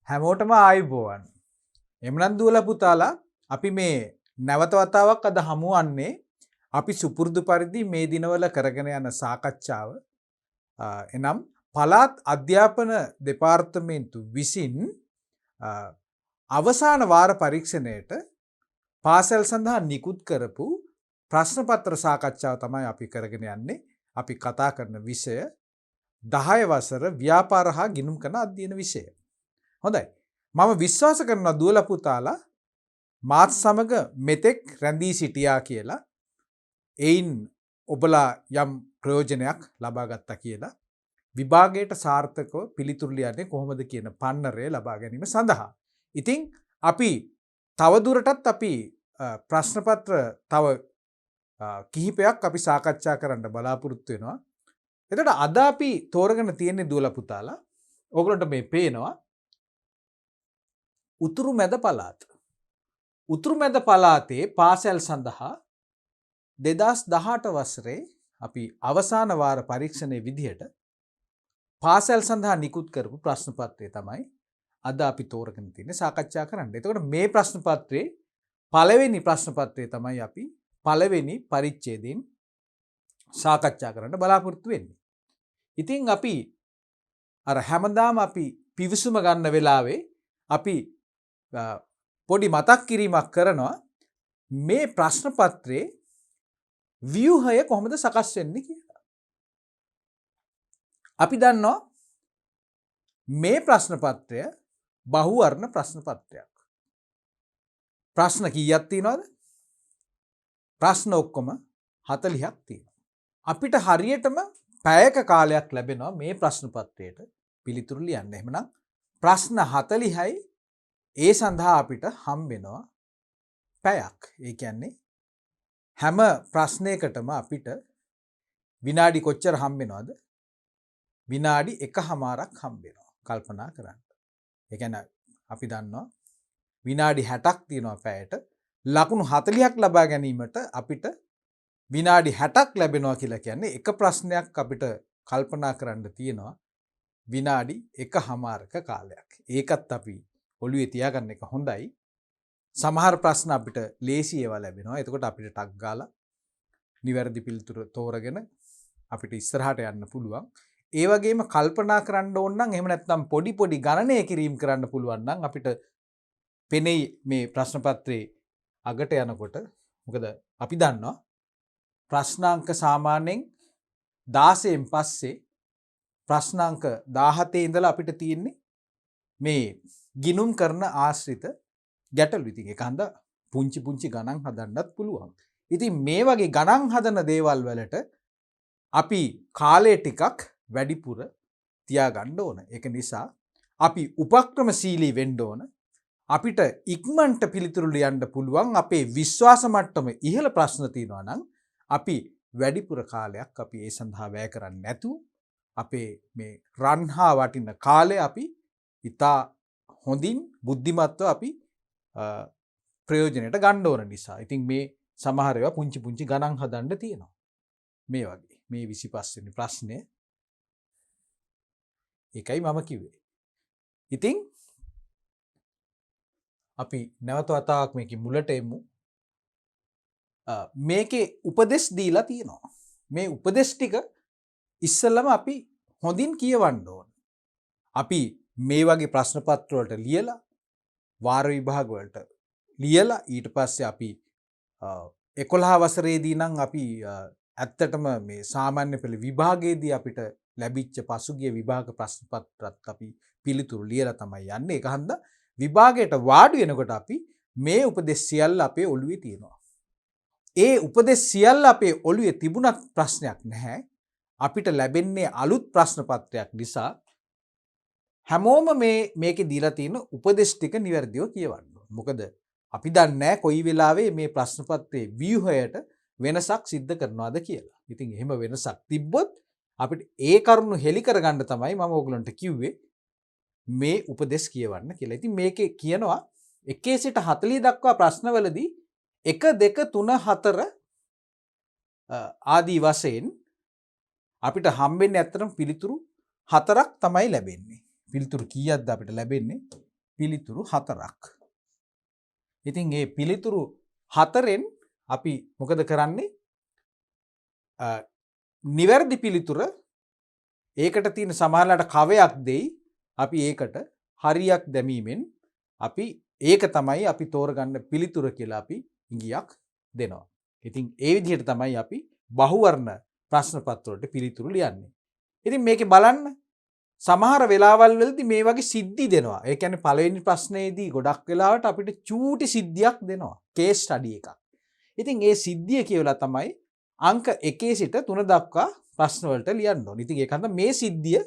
හැමෝටම ආයුබෝවන්. එමනම් දුවලා පුතාලා අපි මේ නැවත වතාවක් අද හමු වන්නේ අපි සුපුරුදු පරිදි මේ දිනවල කරගෙන යන සාකච්ඡාව. එනම් පළාත් අධ්‍යාපන දෙපාර්තමේන්තු විසින් අවසාන වාර පරීක්ෂණයට පාසල් සඳහා නිකුත් කරපු ප්‍රශ්න පත්‍ර සාකච්ඡාව තමයි අපි කරගෙන යන්නේ. අපි කතා කරන විෂය 10 වසර ව්‍යාපාර හා ගිණුම් කරන අධ්‍යයන විෂය. හොඳයි. මම විශ්වාස කරනවා දුවලා පුතාලා මාත් සමග මෙතෙක් රැඳී සිටියා කියලා. එයින් ඔබලා යම් ප්‍රයෝජනයක් ලබා ගත්තා කියලා. විභාගයට සාර්ථකව පිළිතුරු ලියන්නේ කොහොමද කියන පන්නරය ලබා ගැනීම සඳහා. ඉතින් අපි තවදුරටත් අපි ප්‍රශ්න පත්‍ර තව කිහිපයක් අපි සාකච්ඡා කරන්න බලාපොරොත්තු වෙනවා. එතකොට අද අපි තෝරගෙන තියෙන්නේ දුවලා පුතාලා. ඕගලන්ට මේ පේනවා උතුරු මැද පළාත. උතුරු මැද පළාතේ පාසල් සඳහා 2018 වසරේ අපි අවසාන වාර පරීක්ෂණයේ විදිහට පාසල් සඳහා නිකුත් කරපු ප්‍රශ්න පත්‍රය තමයි අද අපි තෝරගෙන තියෙන්නේ සාකච්ඡා කරන්න. එතකොට මේ ප්‍රශ්න පත්‍රයේ පළවෙනි ප්‍රශ්න පත්‍රය තමයි අපි පළවෙනි පරිච්ඡේදයෙන් සාකච්ඡා කරන්න බලාපොරොත්තු වෙන්නේ. ඉතින් අපි අර හැමදාම අපි පිවිසුම ගන්න වෙලාවේ අපි පොඩි මතක් කිරීමක් කරනවා මේ ප්‍රශ්න පත්‍රයේ ව්‍යුහය කොහොමද සකස් වෙන්නේ කියලා. අපි දන්නවා මේ ප්‍රශ්න පත්‍රය බහුවර්ණ ප්‍රශ්න පත්‍රයක්. ප්‍රශ්න කීයක් තියෙනවද? ප්‍රශ්න ඔක්කොම 40ක් තියෙනවා. අපිට හරියටම පැයක කාලයක් ලැබෙනවා මේ ප්‍රශ්න පත්‍රයට පිළිතුරු ලියන්න. එහෙමනම් ප්‍රශ්න 40යි ඒ සඳහා අපිට හම්බෙනවා පැයක්. ඒ කියන්නේ හැම ප්‍රශ්නයකටම අපිට විනාඩි කොච්චර හම්බෙනවද? විනාඩි 1:00ක් හම්බෙනවා. කල්පනා කරන්න. ඒ කියන්නේ අපි දන්නවා විනාඩි 60ක් තියෙනවා පැයට. ලකුණු 40ක් ලබා ගැනීමට අපිට විනාඩි 60ක් ලැබෙනවා කියලා කියන්නේ එක ප්‍රශ්නයක් අපිට කල්පනා කරන්න තියෙනවා විනාඩි 1:00ක කාලයක්. ඒකත් අපි ඔළුවේ තියාගන්න එක හොඳයි. සමහර ප්‍රශ්න අපිට ලේසි ඒවා ලැබෙනවා. එතකොට අපිට ටක් ගාලා නිවැරදි පිළිතුර තෝරගෙන අපිට ඉස්සරහට යන්න පුළුවන්. ඒ වගේම කල්පනා කරන්න ඕන නම් එහෙම නැත්නම් පොඩි පොඩි ගණනය කිරීම කරන්න පුළුවන් නම් අපිට පෙනෙයි මේ ප්‍රශ්න පත්‍රයේ අගට යනකොට. මොකද අපි දන්නවා ප්‍රශ්නාංක සාමාන්‍යයෙන් 16න් පස්සේ ප්‍රශ්නාංක 17 ඉඳලා අපිට තියෙන්නේ මේ ගිණුම් කරන ආශ්‍රිත ගැටලු. ඉතින් ඒක හන්ද පුංචි පුංචි ගණන් හදන්නත් පුළුවන්. ඉතින් මේ වගේ ගණන් හදන දේවල් වලට අපි කාලය ටිකක් වැඩිපුර තියාගන්න ඕන. ඒක නිසා අපි උපක්‍රමශීලී වෙන්න ඕන. අපිට ඉක්මනට පිළිතුරු ලියන්න පුළුවන්. අපේ විශ්වාස මට්ටම ඉහළ ප්‍රශ්න තියෙනවා නම් අපි වැඩිපුර කාලයක් අපි ඒ සඳහා වැය කරන්නේ නැතුව අපේ මේ රන්හා වටින කාලය අපි ඉතා හොඳින් බුද්ධිමත්ව අපි ප්‍රයෝජනයට ගන්න ඕන නිසා. ඉතින් මේ සමහර ඒවා පුංචි පුංචි ගණන් හදන්න තියෙනවා. මේ වගේ මේ 25 වෙනි ප්‍රශ්නය. ඒකයි මම කිව්වේ. ඉතින් අපි නැවත වතාවක් මේකේ මුලට එමු. මේකේ උපදෙස් දීලා තියෙනවා. මේ උපදෙස් ටික ඉස්සෙල්ලම අපි හොඳින් කියවන්න ඕන. අපි මේ වගේ ප්‍රශ්න පත්‍ර වලට ලියලා වාර විභාග වලට ලියලා ඊට පස්සේ අපි 11 වසරේදී නම් අපි ඇත්තටම මේ සාමාන්‍ය පෙළ විභාගයේදී අපිට ලැබිච්ච පසුගිය විභාග ප්‍රශ්න පත්‍රත් අපි පිළිතුරු ලියලා තමයි යන්නේ. ඒක හන්ද විභාගයට වාඩි වෙනකොට අපි මේ උපදෙස් සියල්ල අපේ ඔළුවේ තියෙනවා. ඒ උපදෙස් සියල්ල අපේ ඔළුවේ තිබුණත් ප්‍රශ්නයක් නැහැ. අපිට ලැබෙන්නේ අලුත් ප්‍රශ්න පත්‍රයක් නිසා හැමෝම මේකේ දීලා තියෙන උපදෙස් ටික නිවැරදිව කියවන්න. මොකද අපි දන්නේ නැහැ කොයි වෙලාවෙ මේ ප්‍රශ්න පත්‍රයේ ව්‍යුහයට වෙනසක් සිද්ධ කරනවද කියලා. ඉතින් එහෙම වෙනසක් තිබ්බොත් අපිට ඒ කරුණු හෙලි කරගන්න තමයි මම ඕගලන්ට කිව්වේ මේ උපදෙස් කියවන්න කියලා. ඉතින් මේකේ කියනවා 1 සිට 40 දක්වා ප්‍රශ්නවලදී 1 2 3 4 ආදී වශයෙන් අපිට හම්බෙන්නේ ඇත්තටම පිළිතුරු 4ක් තමයි ලැබෙන්නේ. පිළිතුරු කීයක්ද අපිට ලැබෙන්නේ? පිළිතුරු 4ක්. ඉතින් මේ පිළිතුරු 4ෙන් අපි මොකද කරන්නේ? නිවැරදි පිළිතුර ඒකට තියෙන සමහරලාට කවයක් දෙයි. අපි ඒකට හරියක් දැමීමෙන් අපි ඒක තමයි අපි තෝරගන්න පිළිතුර කියලා අපි ඉඟියක් දෙනවා. ඉතින් ඒ විදිහට තමයි අපි බහුවර්ණ ප්‍රශ්න පත්‍ර වලට පිළිතුරු ලියන්නේ. ඉතින් මේකේ බලන්න සමහර වෙලාවල් වලදී මේ වගේ සිද්ධි දෙනවා. ඒ කියන්නේ පළවෙනි ප්‍රශ්නයේදී ගොඩක් වෙලාවට අපිට චූටි සිද්ධියක් දෙනවා. කේස් ස්ටඩි එකක්. ඉතින් ඒ සිද්ධිය කියවලා තමයි අංක 1 සිට 3 දක්වා ප්‍රශ්න වලට ලියන්න ඕනේ. ඉතින් ඒකන්ද මේ සිද්ධිය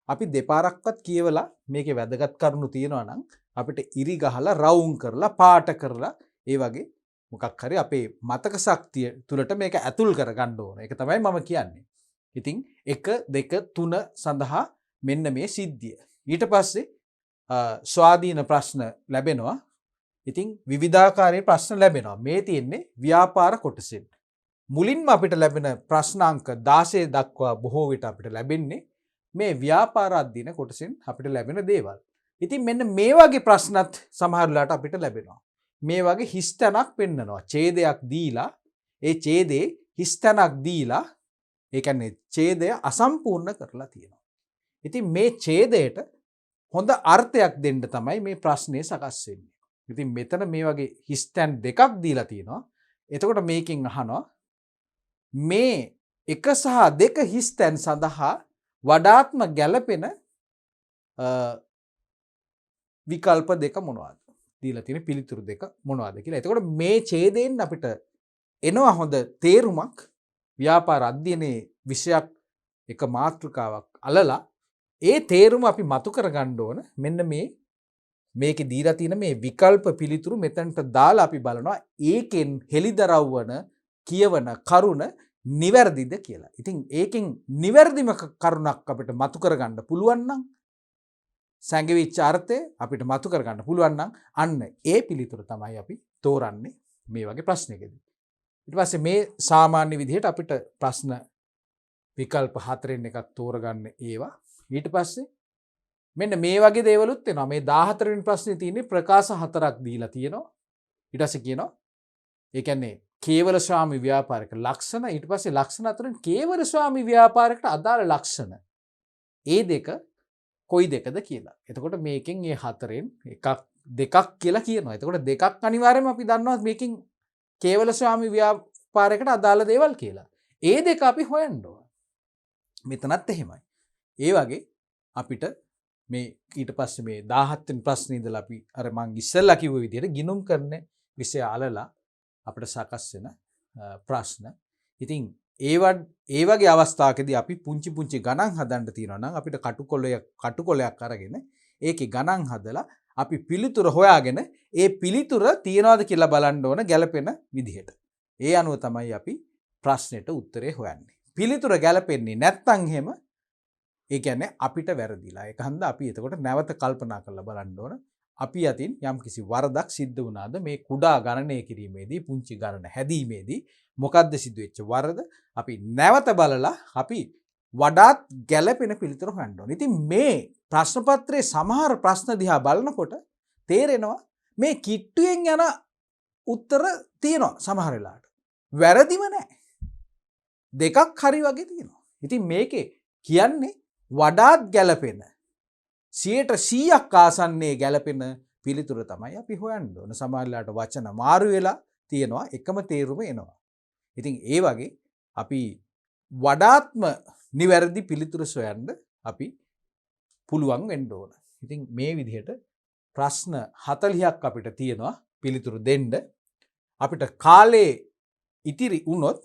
අපි දෙපාරක්වත් කියවලා මේකේ වැදගත් කරුණු තියෙනවා නම් අපිට ඉරි ගහලා රවුම් කරලා පාට කරලා ඒ වගේ මොකක් හරි අපේ මතක ශක්තිය තුලට මේක ඇතුල් කරගන්න ඕන. ඒක තමයි මම කියන්නේ. ඉතින් 1 2 3 සඳහා මෙන්න මේ සිද්ධිය. ඊට පස්සේ ස්වාධීන ප්‍රශ්න ලැබෙනවා. ඉතින් විවිධාකාරයේ ප්‍රශ්න ලැබෙනවා. මේ තියෙන්නේ ව්‍යාපාර කොටසෙන්. මුලින්ම අපිට ලැබෙන ප්‍රශ්නාංක 16 දක්වා බොහෝ විට අපිට ලැබෙන්නේ මේ ව්‍යාපාර අධ්‍යයන කොටසෙන් අපිට ලැබෙන දේවල්. ඉතින් මෙන්න මේ වගේ ප්‍රශ්නත් සමහර වෙලාවට අපිට ලැබෙනවා. මේ වගේ හිස්තැනක් පෙන්නනවා. ඡේදයක් දීලා ඒ ඡේදේ හිස්තැනක් දීලා ඒ කියන්නේ ඡේදය අසම්පූර්ණ කරලා තියෙනවා. ඉතින් මේ ඡේදයට හොඳ අර්ථයක් දෙන්න තමයි මේ ප්‍රශ්නේ සකස් වෙන්නේ. ඉතින් මෙතන මේ වගේ හිස්තැන් දෙකක් දීලා තියෙනවා. එතකොට මේකෙන් අහනවා මේ 1 සහ 2 හිස්තැන් සඳහා වඩාත්ම ගැළපෙන විකල්ප දෙක මොනවද? දීලා තියෙන පිළිතුරු දෙක මොනවද කියලා. එතකොට මේ ඡේදයෙන් අපිට එනවා හොඳ තේරුමක් ව්‍යාපාර අධ්‍යයනයේ විෂයක් එක මාතෘකාවක් අලලා ඒ තේරුම අපි මතු කරගන්න ඕන. මෙන්න මේකේ දීලා තියෙන මේ විකල්ප පිළිතුරු මෙතනට දාලා අපි බලනවා ඒකෙන් හෙලිදරව් වන කියවන කරුණ නිවැරදිද කියලා. ඉතින් ඒකෙන් නිවැරදිම කරුණක් අපිට මතු කරගන්න පුළුවන් නම් සංගවිච්ච අර්ථය අපිට මතු කරගන්න පුළුවන් නම් අන්න ඒ පිළිතුර තමයි අපි තෝරන්නේ මේ වගේ ප්‍රශ්නයකදී. ඊට පස්සේ මේ සාමාන්‍ය විදිහට අපිට ප්‍රශ්න විකල්ප 4න් එකක් තෝරගන්න ඒවා. ඊට පස්සේ මෙන්න මේ වගේ දේවලුත් වෙනවා. මේ 14 වෙනි ප්‍රශ්නේ තියෙන්නේ ප්‍රකාශ 4ක් දීලා තියෙනවා. ඊට පස්සේ කියනවා ඒ කියන්නේ කේවල ස්වාමි ව්‍යාපාරික ලක්ෂණ, ඊට පස්සේ ලක්ෂණ අතරින් කේවල ස්වාමි ව්‍යාපාරිකට අදාළ ලක්ෂණ. ඒ දෙක කොයි දෙකද කියලා. එතකොට මේකෙන් මේ 4න් එකක් දෙකක් කියලා කියනවා. එතකොට දෙකක් අනිවාර්යයෙන්ම අපි දන්නවා මේකෙන් කේවල ස්වාමි ව්‍යාපාරයකට අදාළ දේවල් කියලා. ඒ දෙක අපි හොයන්න ඕන. මෙතනත් එහෙමයි. ඒ වගේ අපිට මේ ඊට පස්සේ මේ 17 වෙනි ප්‍රශ්නේ ඉඳලා අපි අර මං ඉස්සෙල්ලා කිව්ව විදිහට ගිනුම් කරන විෂය අලලා අපිට සකස් වෙන ප්‍රශ්න. ඉතින් ඒ වගේ අවස්ථාවකදී අපි පුංචි පුංචි ගණන් හදන්න තියෙනවා නම් අපිට කටුකොලයක් අරගෙන ඒකේ ගණන් හදලා අපි පිළිතුර හොයාගෙන ඒ පිළිතුර තියනවාද කියලා බලන්න ඕන ගැලපෙන විදිහට. ඒ අනුව තමයි අපි ප්‍රශ්නෙට උත්තරේ හොයන්නේ. පිළිතුර ගැලපෙන්නේ නැත්නම් එහෙම ඒ කියන්නේ අපිට වැරදිලා. ඒක හන්ද අපි එතකොට නැවත කල්පනා කරලා බලන්න ඕන. අපි අතින් යම්කිසි වරදක් සිද්ධ වුණාද මේ කුඩා ගණනය කිරීමේදී පුංචි ගණන හැදීමේදී මොකද්ද සිදුවෙච්ච වරද අපි නැවත බලලා අපි වඩාත් ගැළපෙන පිළිතුර හොයන්න ඕනේ. ඉතින් මේ ප්‍රශ්න පත්‍රයේ සමහර ප්‍රශ්න දිහා බලනකොට තේරෙනවා මේ කිට්ටුවෙන් යන උත්තර තියෙනවා සමහර වෙලාවට. වැරදිම නැහැ. දෙකක් හරි වගේ තියෙනවා. ඉතින් මේකේ කියන්නේ වඩාත් ගැළපෙන 100% ආසන්නයේ ගැළපෙන පිළිතුර තමයි අපි හොයන්න ඕන. සමහර වෙලාවට වචන මාරු වෙලා තියෙනවා එකම තේරුම එනවා. ඉතින් ඒ වගේ අපි වඩාත්ම නිවැරදි පිළිතුරු සොයන්න අපි පුළුවන් වෙන්න ඕන. ඉතින් මේ විදිහට ප්‍රශ්න 40ක් අපිට තියෙනවා පිළිතුරු දෙන්න. අපිට කාලේ ඉතිරි වුණොත්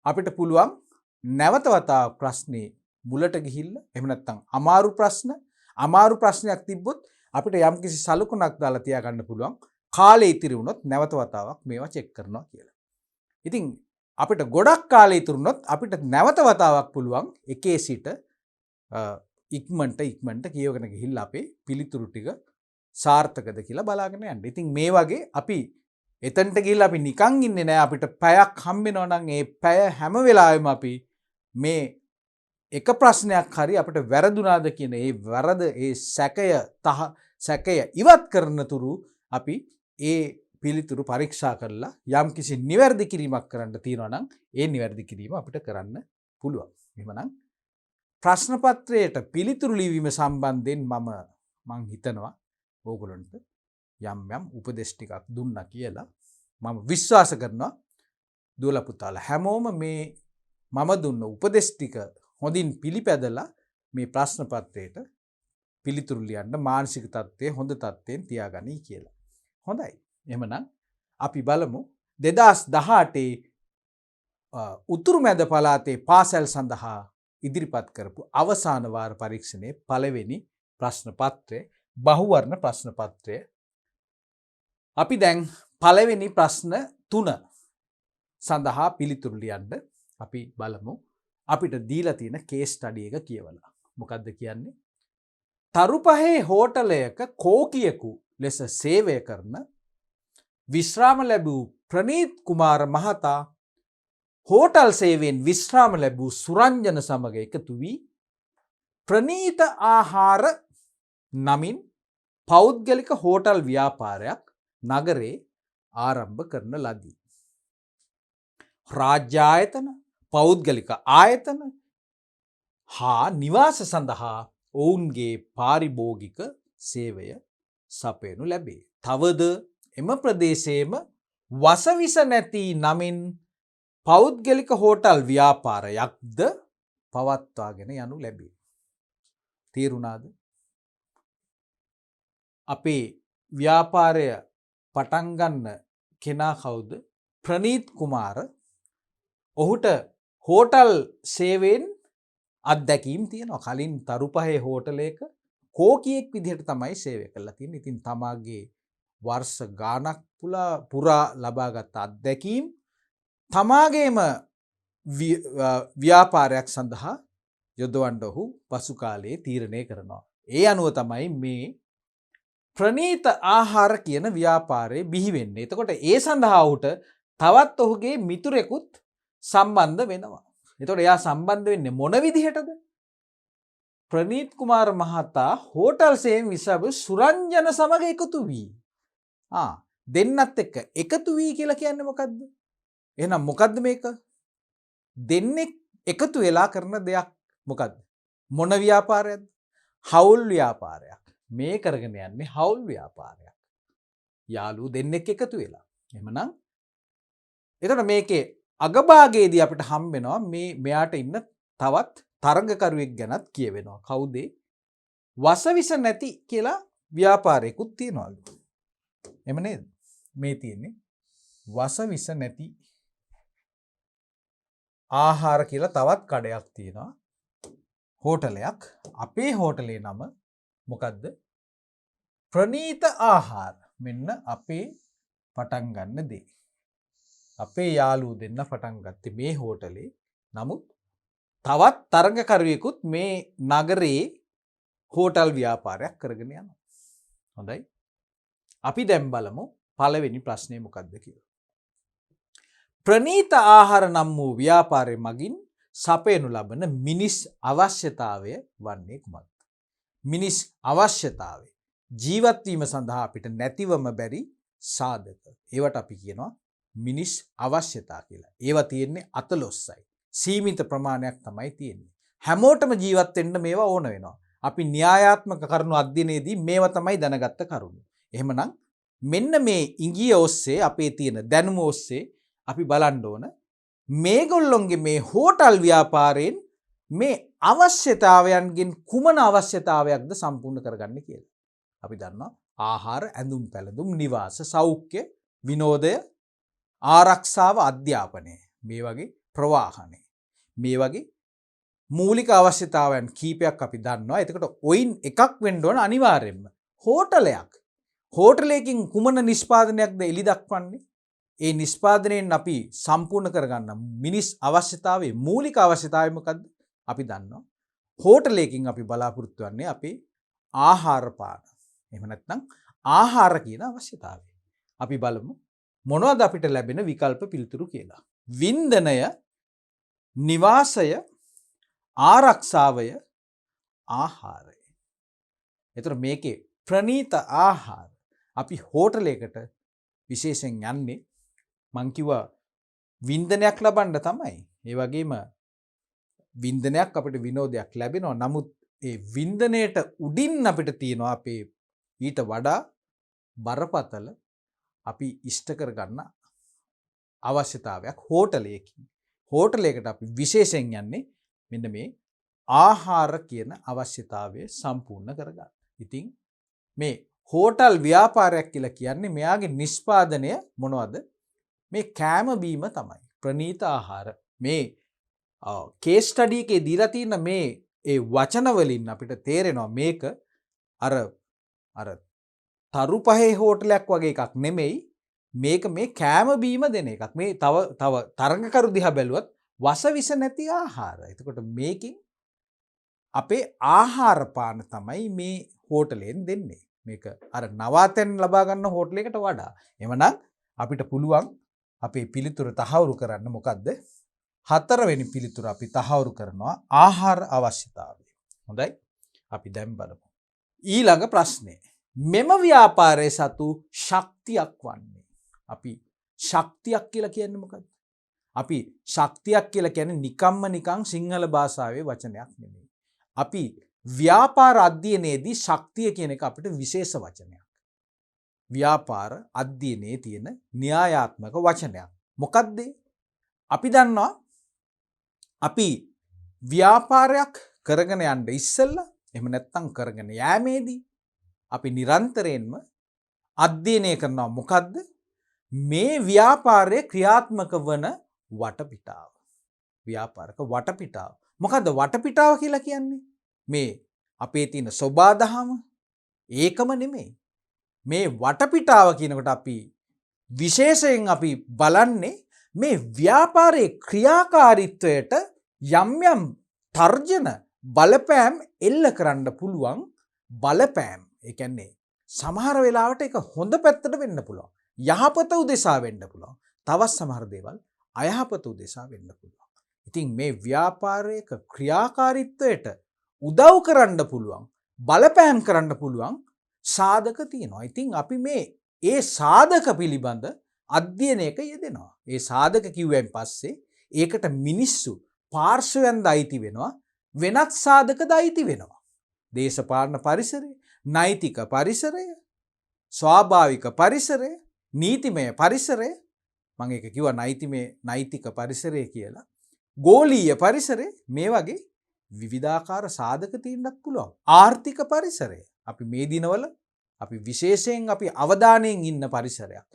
අපිට පුළුවන් නැවත වතාවක් ප්‍රශ්නේ මුලට ගිහිල්ලා එහෙම නැත්නම් අමාරු ප්‍රශ්නයක් තිබ්බොත් අපිට යම්කිසි සලකුණක් දාලා තියාගන්න පුළුවන් කාලේ ඉතිරි වුණොත් නැවත වතාවක් මේවා චෙක් කරනවා කියලා. ඉතින් අපිට ගොඩක් කාලේ ඉතුරු වුණොත් අපිට නැවත වතාවක් පුළුවන් එකේ සිට ඉක්මනට කියවගෙන ගිහිල්ලා අපේ පිළිතුරු ටික සාර්ථකද කියලා බලාගෙන යන්න. ඉතින් මේ වගේ අපි එතනට ගිහිල්ලා අපි නිකන් ඉන්නේ නැහැ. අපිට පැයක් හම්බ වෙනවා නම් ඒ පැය හැම වෙලාවෙම අපි මේ එක ප්‍රශ්නයක් හරි අපිට වැරදුනාද කියන ඒ වරද ඒ සැකය සැකය ඉවත් කරනතුරු අපි ඒ පිළිතුරු පරීක්ෂා කරලා යම් කිසි නිවැරදි කිරීමක් කරන්න තියෙනවා නම් ඒ නිවැරදි කිරීම අපිට කරන්න පුළුවන්. එහෙමනම් ප්‍රශ්න පත්‍රයට පිළිතුරු ලිවීම සම්බන්ධයෙන් මම හිතනවා ඕගොල්ලන්ට යම් උපදෙස් ටිකක් දුන්නා කියලා මම විශ්වාස කරනවා. දුවලා පුතාලා හැමෝම මේ මම දුන්න උපදෙස් ටික හොඳින් පිළිපැදලා මේ ප්‍රශ්න පත්‍රයට පිළිතුරු ලියන්න මානසික තත්ත්වයේ හොඳ තත්ත්වයෙන් තියාගනී කියලා. හොඳයි. එහෙමනම් අපි බලමු 2018 උතුරු මැද පළාතේ පාසල් සඳහා ඉදිරිපත් කරපු අවසාන වාර පරීක්ෂණයේ පළවෙනි ප්‍රශ්න පත්‍රය බහුවර්ණ ප්‍රශ්න පත්‍රය. අපි දැන් පළවෙනි ප්‍රශ්න 3 සඳහා පිළිතුරු ලියන්න අපි බලමු. අපිට දීලා තියෙන කේස් ස්ටඩි එක කියවලා. මොකද්ද කියන්නේ? තරුපහේ හෝටලයක කෝකියෙකු ලෙස සේවය කරන විශ්‍රාම ලැබූ ප්‍රනීත් කුමාර මහතා හෝටල් සේවයෙන් විශ්‍රාම ලැබූ සුරංජන සමග එකතු වී ප්‍රනීත ආහාර නමින් පෞද්ගලික හෝටල් ව්‍යාපාරයක් නගරේ ආරම්භ කරන ලදී. රාජ්‍ය ආයතන, පෞද්ගලික ආයතන හා නිවාස සඳහා ඔවුන්ගේ පාරිභෝගික සේවය සපයනු ලැබේ. තවද එම ප්‍රදේශයේම වසවිස නැති නමින් පෞද්ගලික හෝටල් ව්‍යාපාරයක්ද පවත්වාගෙන යනු ලැබේ. තේරුණාද? අපේ ව්‍යාපාරය පටන් ගන්න කෙනා කවුද? ප්‍රනීත් කුමාර. ඔහුට හෝටල් සේවයෙන් අත්දැකීම් තියෙනවා. කලින් තරුපහේ හෝටලයක කෝකියෙක් විදිහට තමයි සේවය කළා තියෙන්නේ. ඉතින් තමාගේ වර්ෂ ගාණක් පුරා ලබාගත් අත්දැකීම් තමාගේම ව්‍යාපාරයක් සඳහා යොදවන්න ඔහු පසු කාලයේ තීරණය කරනවා. ඒ අනුව තමයි මේ ප්‍රනීත ආහාර කියන ව්‍යාපාරය බිහි වෙන්නේ. එතකොට ඒ සඳහා ඔහුට තවත් ඔහුගේ මිතුරෙකුත් සම්බන්ධ වෙනවා. එතකොට එයා සම්බන්ධ වෙන්නේ මොන විදිහටද? ප්‍රනීත් කුමාර මහතා හෝටල් සේවයෙන් විසබු සුරංජන සමග එකතු වී. දෙන්නත් එක්ක එකතු වී කියලා කියන්නේ මොකද්ද? එහෙනම් මොකද්ද මේක? දෙන්නෙක් එකතු වෙලා කරන දෙයක් මොකද්ද? මොන ව්‍යාපාරයක්ද? හවුල් ව්‍යාපාරයක්. මේ කරගෙන යන්නේ හවුල් ව්‍යාපාරයක්. යාළුවෝ දෙන්නෙක් එකතු වෙලා. එහෙමනම් එතකොට මේකේ අගභාගයේදී අපිට හම්බ වෙනවා මෙයාට ඉන්න තවත් තරඟකරුවෙක් ගැනත් කියවෙනවා. කවුද? වසවිස නැති කියලා ව්‍යාපාරයකුත් තියනවලු. එහෙම නේද? මේ තියෙන්නේ වසවිස නැති ආහාර කියලා තවත් කඩයක් තියෙනවා. හෝටලයක්. අපේ හෝටලේ නම මොකද්ද? ප්‍රනීත ආහාර. මෙන්න අපේ පටන් ගන්න දේ. අපේ යාළුවෝ දෙන්න පටන් ගත්තේ මේ හෝටලේ. නමුත් තවත් තරඟකරුවෙකුත් මේ නගරේ හෝටල් ව්‍යාපාරයක් කරගෙන යනවා. හොඳයි. අපි දැන් බලමු පළවෙනි ප්‍රශ්නේ මොකක්ද කියලා. ප්‍රනීත ආහාර නම් වූ ව්‍යාපාරය මගින් සපයනු ලබන මිනිස් අවශ්‍යතාවය වන්නේ කුමක්ද? මිනිස් අවශ්‍යතාවය ජීවත් වීම සඳහා අපිට නැතිවම බැරි සාධක. ඒවට අපි කියනවා මිනිස් අවශ්‍යතා කියලා. ඒවා තියෙන්නේ 14යි. සීමිත ප්‍රමාණයක් තමයි තියෙන්නේ. හැමෝටම ජීවත් වෙන්න මේවා ඕන වෙනවා. අපි න්‍යායාත්මක කරුණු අධ්‍යයනයේදී මේවා තමයි දැනගත්ත කරුණු. එහෙමනම් මෙන්න මේ ඉංගිය ඔස්සේ අපේ තියෙන දැනුම ඔස්සේ අපි බලන්න ඕන මේගොල්ලොන්ගේ මේ හෝටල් ව්‍යාපාරයෙන් මේ අවශ්‍යතාවයන්ගෙන් කුමන අවශ්‍යතාවයක්ද සම්පූර්ණ කරගන්න කියලා. අපි දන්නවා ආහාර, ඇඳුම් පැළඳුම්, නිවාස, සෞඛ්‍ය, විනෝදය, ආරක්ෂාව, අධ්‍යාපනය, මේ වගේ ප්‍රවාහනය, මේ වගේ මූලික අවශ්‍යතාවයන් කීපයක් අපි දන්නවා. එතකොට ඔයින් එකක් වෙන්න ඕන අනිවාර්යෙන්ම හෝටලයක්. හෝටලයකින් කුමන නිෂ්පාදනයක්ද එලි දක්වන්නේ? ඒ නිෂ්පාදනයෙන් අපි සම්පූර්ණ කරගන්න මිනිස් අවශ්‍යතාවයේ මූලික අවශ්‍යතාවය මොකද්ද? අපි දන්නවා හෝටලයකින් අපි බලාපොරොත්තු වෙන්නේ අපේ ආහාර පාන. එහෙම නැත්නම් ආහාර කියන අවශ්‍යතාවය. අපි බලමු මොනවද අපිට ලැබෙන විකල්ප පිළිතුරු කියලා. වින්දනය, නිවාසය, ආරක්ෂාවය, ආහාරය. එතකොට මේකේ ප්‍රනීත ආහාර. අපි හෝටලයකට විශේෂයෙන් යන්නේ මං කිව්වා වින්දනයක් ලබන්න තමයි. ඒ වගේම වින්දනයක් අපිට විනෝදයක් ලැබෙනවා. නමුත් ඒ වින්දනයට උඩින් අපිට තියෙනවා අපේ ඊට වඩා බරපතල අපි ඉෂ්ට කරගන්න අවශ්‍යතාවයක් හෝටලයකින්. හෝටලයකට අපි විශේෂයෙන් යන්නේ මෙන්න මේ ආහාර කියන අවශ්‍යතාවය සම්පූර්ණ කරගන්න. ඉතින් මේ හෝටල් ව්‍යාපාරයක් කියලා කියන්නේ මෙයාගේ නිෂ්පාදනය මොනවද? මේ කෑම බීම තමයි. ප්‍රනීත ආහාර. මේ කේස් ස්ටඩි එකේ දීලා තියෙන මේ ඒ වචන වලින් අපිට තේරෙනවා මේක අර තරු පහේ හෝටලයක් වගේ එකක් නෙමෙයි. මේක මේ කෑම බීම දෙන එකක්. මේ තව තරඟකරු දිහා බැලුවත් වසවිස නැති ආහාර. එතකොට මේකෙන් අපේ ආහාර පාන තමයි මේ හෝටලෙන් දෙන්නේ. මේක අර නවාතැන් ලබා ගන්න හෝටලයකට වඩා. එවනම් අපිට පුළුවන් අපේ පිළිතුර තහවුරු කරන්න. මොකද්ද? 4 වෙනි පිළිතුර අපි තහවුරු කරනවා ආහාර අවශ්‍යතාවය. හොඳයි. අපි දැන් බලමු. ඊළඟ ප්‍රශ්නේ. මෙම ව්‍යාපාරයේ සතු ශක්තියක් වන්නේ. අපි ශක්තියක් කියලා කියන්නේ මොකද්ද? අපි ශක්තියක් කියලා කියන්නේ නිකන් සිංහල භාෂාවේ වචනයක් නෙමෙයි. අපි ව්‍යාපාර අධ්‍යයනයේදී ශක්තිය කියන එක අපිට විශේෂ වචනයක්. ව්‍යාපාර අධ්‍යයනයේ තියෙන න්‍යායාත්මක වචනයක්. මොකද්ද? අපි දන්නවා අපි ව්‍යාපාරයක් කරගෙන යන්න ඉස්සෙල්ලා එහෙම නැත්නම් කරගෙන යෑමේදී අපි නිරන්තරයෙන්ම අධ්‍යයනය කරනවා මොකද්ද? මේ ව්‍යාපාරයේ ක්‍රියාත්මක වන වටපිටාව. ව්‍යාපාරක වටපිටාව. මොකද්ද වටපිටාව කියලා කියන්නේ? මේ අපේ තියෙන සබාදහම ඒකම නෙමෙයි. මේ වටපිටාව කියනකොට අපි විශේෂයෙන් අපි බලන්නේ මේ ව්‍යාපාරයේ ක්‍රියාකාරීත්වයට යම් තර්ජන බලපෑම් එල්ල කරන්න පුළුවන් බලපෑම්. ඒ කියන්නේ සමහර වෙලාවට ඒක හොඳ පැත්තට වෙන්න පුළුවන්. යහපත උදෙසා වෙන්න පුළුවන්. තවත් සමහර දේවල් අයහපත උදෙසා වෙන්න පුළුවන්. ඉතින් මේ ව්‍යාපාරයක ක්‍රියාකාරීත්වයට උදව් කරන්න පුළුවන් බලපෑම් කරන්න පුළුවන් සාධක තියෙනවා. ඉතින් අපි ඒ සාධක පිළිබඳ අධ්‍යයනයක යෙදෙනවා. ඒ සාධක කිව්වෙන් පස්සේ ඒකට මිනිස්සු පාර්ශවයන්ද අයිති වෙනවා. වෙනත් සාධකද අයිති වෙනවා. දේශපාලන පරිසරය, නෛතික පරිසරය, ස්වාභාවික පරිසරය, නීතිමය පරිසරය, මම ඒක කිව්වා නෛතික පරිසරය කියලා. ගෝලීය පරිසරය, මේ වගේ විවිධාකාර සාධක තියෙන්නත් පුළුවන්. ආර්ථික පරිසරය. අපි මේ දිනවල අපි විශේෂයෙන් අපි අවධානයෙන් ඉන්න පරිසරයක්.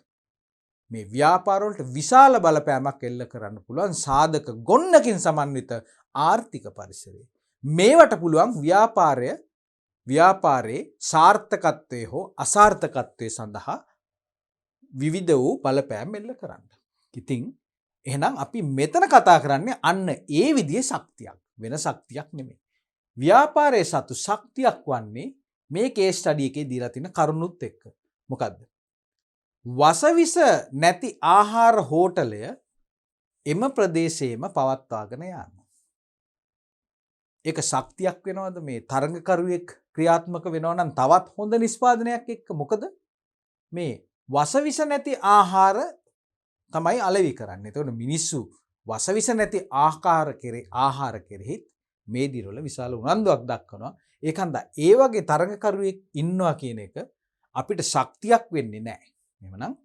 මේ ව්‍යාපාර වලට විශාල බලපෑමක් එල්ල කරන්න පුළුවන් සාධක ගොන්නකින් සමන්විත ආර්ථික පරිසරය. මේවට පුළුවන් ව්‍යාපාරයේ සාර්ථකත්වයේ හෝ අසාර්ථකත්වයේ සඳහා විවිධ වූ බලපෑම් එල්ල කරන්න. ඉතින් එහෙනම් අපි මෙතන කතා කරන්නේ අන්න ඒ විදිහේ ශක්තියක්. වෙන ශක්තියක් නෙමෙයි. ව්‍යාපාරයේ සතු ශක්තියක් වන්නේ මේ කේස් ස්ටඩි එකේ දීලා තියෙන කරුණුත් එක්ක. මොකද්ද? වසවිස නැති ආහාර හෝටලය එම ප්‍රදේශයේම පවත්වාගෙන යාම. ඒක ශක්තියක් වෙනවද? මේ තරඟකරුවෙක් ක්‍රියාත්මක වෙනවා නම් තවත් හොඳ නිෂ්පාදනයක් එක්ක. මොකද මේ වසවිස නැති ආහාර තමයි අලෙවි කරන්නේ. එතකොට මිනිස්සු වසවිස නැති ආහාර කෙරෙහිත් මේ දිනවල විශාල උනන්දුවක් දක්වනවා. ඒකන්ද ඒ වගේ තරඟකරුවෙක් ඉන්නවා කියන එක අපිට ශක්තියක් වෙන්නේ නැහැ. එහෙමනම්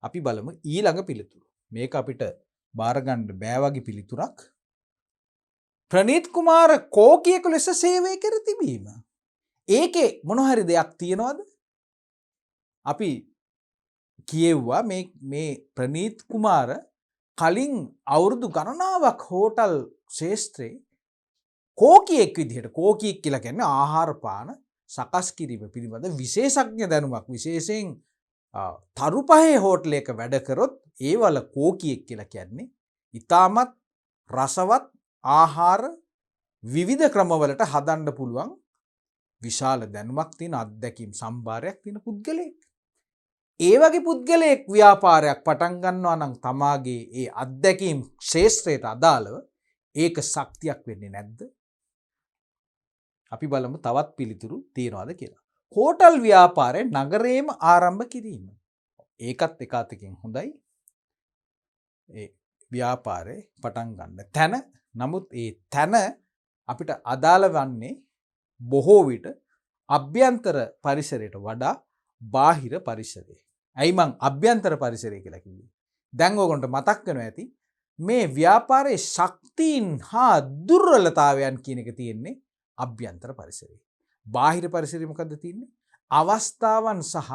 අපි බලමු ඊළඟ පිළිතුර. මේක අපිට බාර ගන්න බෑ වගේ පිළිතුරක්. ප්‍රනීත් කුමාර කෝකියෙකු ලෙස සේවය කර තිබීම. ඒකේ මොන හරි දෙයක් තියනවද? අපි කියෙව්වා මේ ප්‍රනීත් කුමාර කලින් අවුරුදු ගණනාවක් හෝටල් ශේෂ්ත්‍රයේ කෝකියෙක් විදිහට, කෝකියෙක් කියලා කියන්නේ ආහාර පාන සකස් කිරීම පිළිබඳ විශේෂඥ දැනුමක්, විශේෂයෙන් තරු පහේ හෝටලයක වැඩ කරොත් ඒවල කෝකියෙක් කියලා කියන්නේ ඉතාමත් රසවත් ආහාර විවිධ ක්‍රමවලට හදන්න පුළුවන් විශාල දැනුමක් තියෙන, අත්දැකීම් සම්භාරයක් තියෙන පුද්ගලයෙක්. ඒ වගේ පුද්ගලයෙක් ව්‍යාපාරයක් පටන් ගන්නවා නම් තමාගේ ඒ අත්දැකීම් ශේෂ්ත්‍රයට අදාළව ඒක ශක්තියක් වෙන්නේ නැද්ද? අපි බලමු තවත් පිළිතුරු තියනවාද කියලා. හෝටල් ව්‍යාපාරය නගරේම ආරම්භ කිරීම. ඒකත් එක අතකින් හොඳයි. ඒ ව්‍යාපාරය පටන් ගන්න තැන. නමුත් ඒ තැන අපිට අදාළ වන්නේ බොහෝ විට අභ්‍යන්තර පරිසරයට වඩා බාහිර පරිසරය. ඇයි මං අභ්‍යන්තර පරිසරය කියලා කිව්වේ? දැන් ඕගොල්ලන්ට මතක් වෙනවා ඇති මේ ව්‍යාපාරයේ ශක්තියින් හා දුර්වලතාවයන් කියන එක තියෙන්නේ අභ්‍යන්තර පරිසරයේ. බාහිර පරිසරයේ මොකද්ද තියෙන්නේ? අවස්ථාවන් සහ